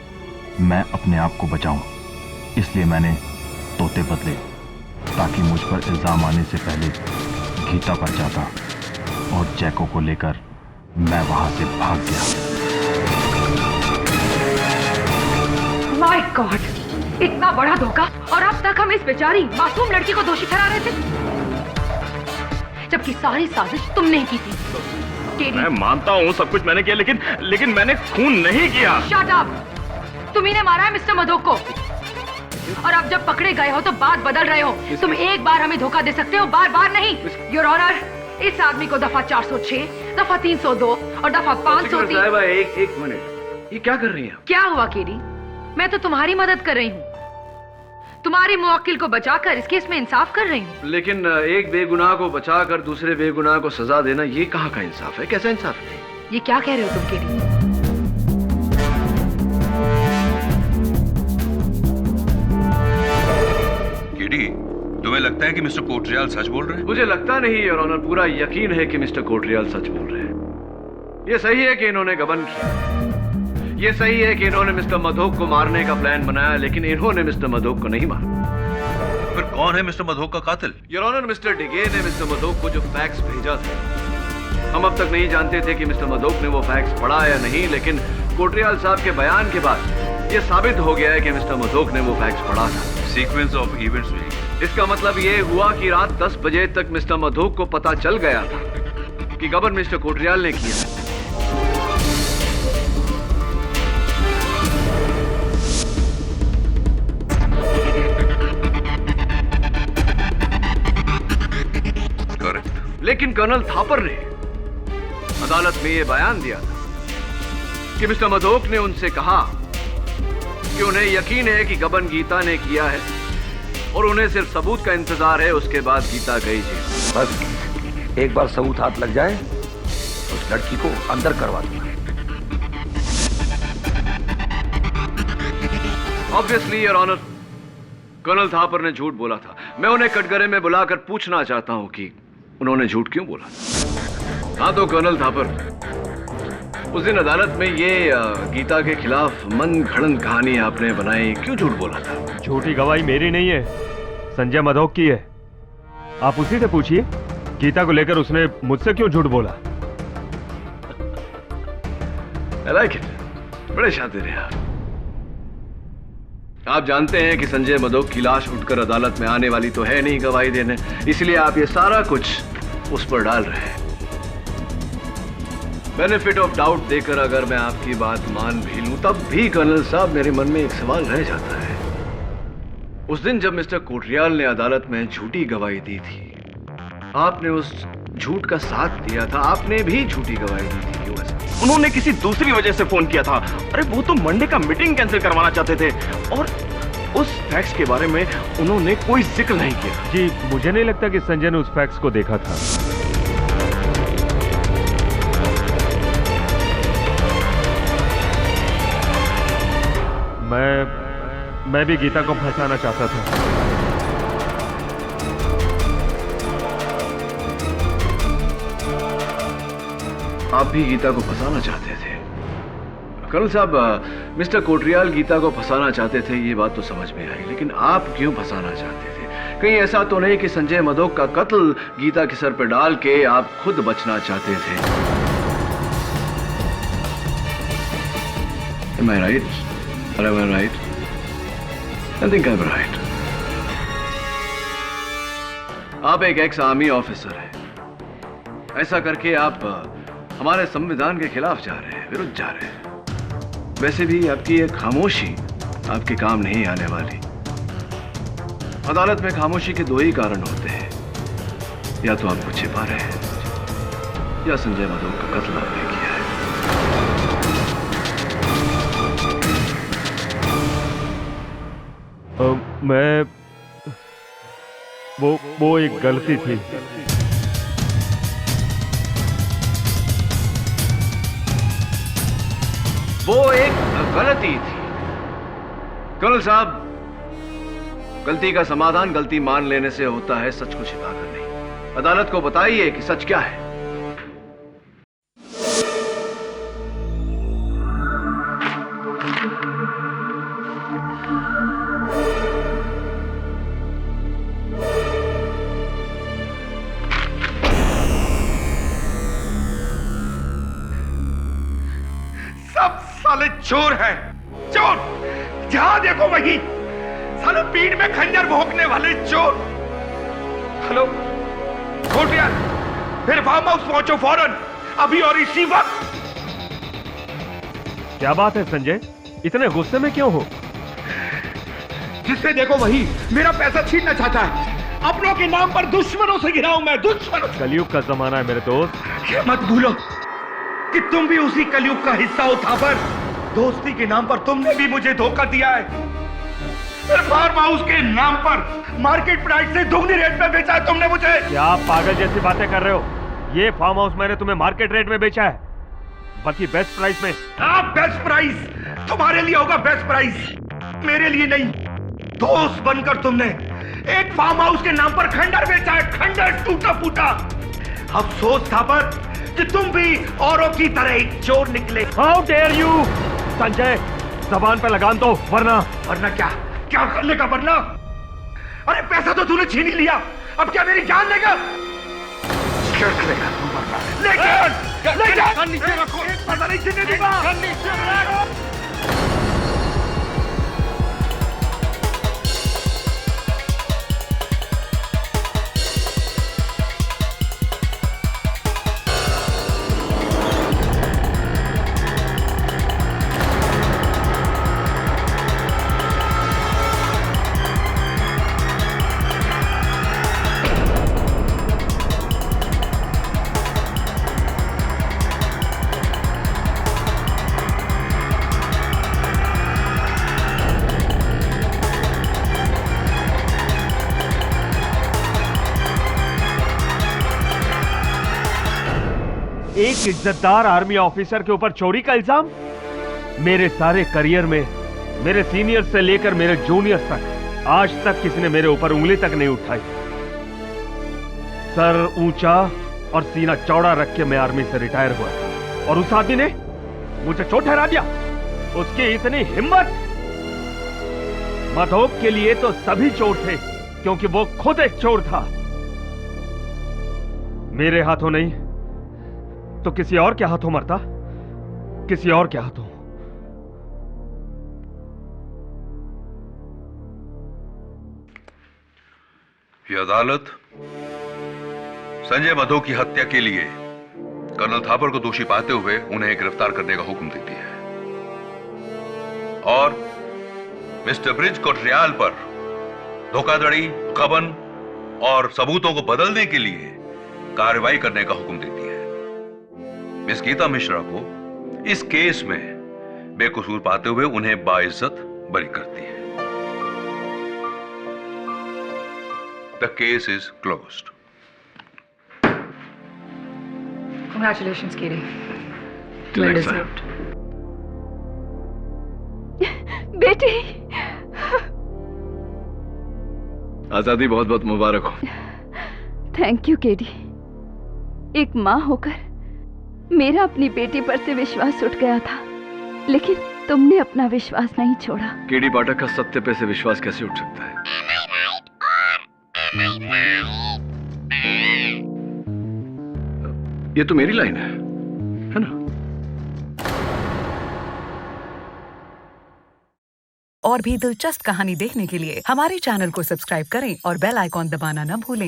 मैं अपने आप को बचाऊं। इसलिए मैंने तोते बदले ताकि मुझ पर इल्ज़ाम आने से पहले गीता पर जाता और जैको को लेकर मैं वहां से भाग गया। माय गॉड, इतना बड़ा धोखा और अब तक हम इस बेचारी मासूम लड़की को दोषी ठहरा रहे थे, जबकि सारी साजिश तुमने की थी। मैं मानता हूँ सब कुछ मैंने किया, लेकिन मैंने खून नहीं किया। Shut up! तुम्ही ने मारा है मिस्टर मधोक को, और अब जब पकड़े गए हो तो बात बदल रहे हो। तुम एक बार हमें धोखा दे सकते हो, बार बार नहीं। योर ऑनर, इस आदमी को दफा 406, दफा 302 और दफा 503। एक मिनट, ये क्या कर रही हैं? क्या हुआ केडी? मैं तो तुम्हारी मदद कर रही हूँ, तुम्हारे मुवक्किल को बचाकर इस केस में इंसाफ कर रही हूँ। लेकिन एक बेगुनाह को बचाकर दूसरे बेगुनाह को सजा देना, ये कहाँ का इंसाफ है? कैसा इंसाफ है? ये क्या कह रहे हो तुम केडी? केडी, तुम्हें लगता है कि मिस्टर कोटरियाल सच बोल रहे हैं? मुझे लगता नहीं योर ऑनर, पूरा यकीन है कि मिस्टर कोटरियाल सच बोल रहे हैं। ये सही है कि इन्होंने गबन किया, ये सही है कि इन्होंने मिस्टर मधोक को मारने का प्लान बनाया, लेकिन इन्होंने मिस्टर मधोक को नहीं मारा। फिर कौन है मिस्टर मधोक का कातिल? योर ऑनर, मिस्टर डिगे ने मिस्टर मधोक को जो फैक्स भेजा था, हम अब तक नहीं जानते थे कि मिस्टर मधोक ने वो फैक्स पढ़ा या नहीं, लेकिन कोटरियाल साहब के बयान के बाद ये साबित हो गया है कि मिस्टर मधोक ने वो फैक्स पढ़ा था। सीक्वेंस ऑफ इवेंट्स में इसका मतलब ये हुआ कि रात 10 बजे तक मिस्टर मधोक को पता चल गया था कि गबन मिस्टर कोटरियाल ने किया है। लेकिन कर्नल थापर ने अदालत में यह बयान दिया था कि मिस्टर मधोक ने उनसे कहा कि उन्हें यकीन है कि गबन गीता ने किया है, और उन्हें सिर्फ सबूत का इंतजार है। उसके बाद गीता गई जेल। बस एक बार सबूत हाथ लग जाए उस लड़की को अंदर करवा दूंगा। Obviously your honour, colonel Thapar ने झूठ बोला था। मैं उन्हें कटघरे में बुलाकर पूछना चाहता हूं कि उन्होंने झूठ क्यों बोला। हाँ तो कर्नल थापर, उस दिन अदालत में ये गीता के खिलाफ मन घड़न कहानी आपने बनाई, क्यों झूठ बोला था? झूठी गवाही मेरी नहीं है, संजय मधोक की है। आप उसी से पूछिए गीता को लेकर उसने मुझसे क्यों झूठ बोला। I like it. बड़े शातिर हैं आप जानते हैं कि संजय मधोक की लाश उठकर अदालत में आने वाली तो है नहीं गवाही देने, इसलिए आप ये सारा कुछ उस पर डाल रहे हैं। बेनिफिट ऑफ डाउट देकर अगर मैं आपकी बात मान भी लूं, तब भी कर्नल साहब मेरे मन में एक सवाल रह जाता है। उस दिन जब मिस्टर कोटरियाल ने अदालत में झूठी गवाही दी थी, आपने उस झूठ का साथ दिया था, आपने भी झूठी गवाही दी थी। क्यों ऐसा? उन्होंने किसी दूसरी वजह से फोन किया था। अरे वो तो मंडे का मीटिंग कैंसिल करवाना चाहते थे और उस फैक्स के बारे में उन्होंने कोई जिक्र नहीं किया। जी मुझे नहीं लगता कि संजय ने उस फैक्स को देखा था। मैं भी गीता को फंसाना चाहता था। आप भी गीता को फंसाना चाहते थे। कर्नल साहब, मिस्टर कोटरियाल गीता को फंसाना चाहते थे, ये बात तो समझ में आई, लेकिन आप क्यों फंसाना चाहते थे? कहीं ऐसा तो नहीं कि संजय मधोक का कत्ल गीता के सर पर डाल के आप खुद बचना चाहते थे? Am I right? Or am I right? I think I'm right. आप एक एक्स आर्मी ऑफिसर हैं। ऐसा करके आप हमारे संविधान के खिलाफ जा रहे हैं, विरुद्ध जा रहे हैं। वैसे भी आपकी एक खामोशी आपके काम नहीं आने वाली। अदालत में खामोशी के दो ही कारण होते हैं, या तो आपको छिपा रहे हैं या संजय मधोक का कत्ल आपने किया है। मैं वो एक गलती थी। वो एक गलती थी। कर्नल साहब, गलती का समाधान गलती मान लेने से होता है, सच को छिपाकर नहीं। अदालत को बताइए कि सच क्या है। साले चोर है, चोर। जहां देखो वही साले पीठ में खंजर भोंकने वाले चोर। हेलो कोटरियाल, फिर फार्म हाउस पहुंचो फौरन, अभी और इसी वक्त। क्या बात है संजय, इतने गुस्से में क्यों हो? जिससे देखो वही मेरा पैसा छीनना चाहता है। अपनों के नाम पर दुश्मनों से घिरा हूं मैं, दुश्मनों। कलयुग का जमाना है मेरे दोस्त। ये मत भूलो कि तुम भी उसी कलयुग का हिस्सा हो थापर। दोस्ती के नाम पर तुमने भी मुझे धोखा दिया है। फार्म हाउस के नाम पर मार्केट प्राइस से दुगनी रेट में बेचा है तुमने मुझे। क्या आप पागल जैसी बातें कर रहे हो? ये फार्म हाउस मैंने तुम्हें मार्केट रेट में बेचा है, बल्कि बेस्ट प्राइस में। बेस्ट प्राइस तुम्हारे लिए होगा, बेस्ट प्राइस मेरे लिए नहीं। दोस्त बनकर तुमने एक फार्म हाउस के नाम पर खंडर बेचा है, खंडर टूटा फूटा। अफसोस था पर कि तुम भी औरों की तरह एक चोर निकले। हाउ डेयर यू संजय, जबान पे लगाम दो, वरना क्या क्या करने का वरना? अरे पैसा तो तूने छीन ही लिया, अब क्या मेरी जान लेगा? क्या करेगा तू वरना? लेकिन नीचे रखो, पता नहीं जीने दूंगा। एक इज्जतदार आर्मी ऑफिसर के ऊपर चोरी का इल्जाम? मेरे सारे करियर में मेरे सीनियर से लेकर मेरे जूनियर तक आज तक किसी ने मेरे ऊपर उंगली तक नहीं उठाई। सर ऊंचा और सीना चौड़ा रख के मैं आर्मी से रिटायर हुआ था और उस आदमी ने मुझे चोट ठहरा दिया। उसकी इतनी हिम्मत! मधोक के लिए तो सभी चोर थे क्योंकि वो खुद एक चोर था। मेरे हाथों नहीं तो किसी और के हाथों मरता, किसी और के हाथों। ये अदालत संजय मधोक की हत्या के लिए कर्नल थापर को दोषी पाते हुए उन्हें गिरफ्तार करने का हुक्म देती है और मिस्टर ब्रिज कोटरियाल पर धोखाधड़ी, गबन और सबूतों को बदलने के लिए कार्रवाई करने का हुक्म देती है। मिस गीता मिश्रा को इस केस में बेकसूर पाते हुए उन्हें बाइज्जत बरी करती है। The case is closed. Congratulations, Katie. Well deserved. बेटी, आजादी बहुत बहुत मुबारक हो। Thank you KD. एक माँ होकर मेरा अपनी बेटी पर से विश्वास उठ गया था, लेकिन तुमने अपना विश्वास नहीं छोड़ा। केडी पाठक का सत्य पे से विश्वास कैसे उठ सकता है? ये तो मेरी लाइन है ना? और भी दिलचस्प कहानी देखने के लिए हमारे चैनल को सब्सक्राइब करें और बेल आइकॉन दबाना न भूलें।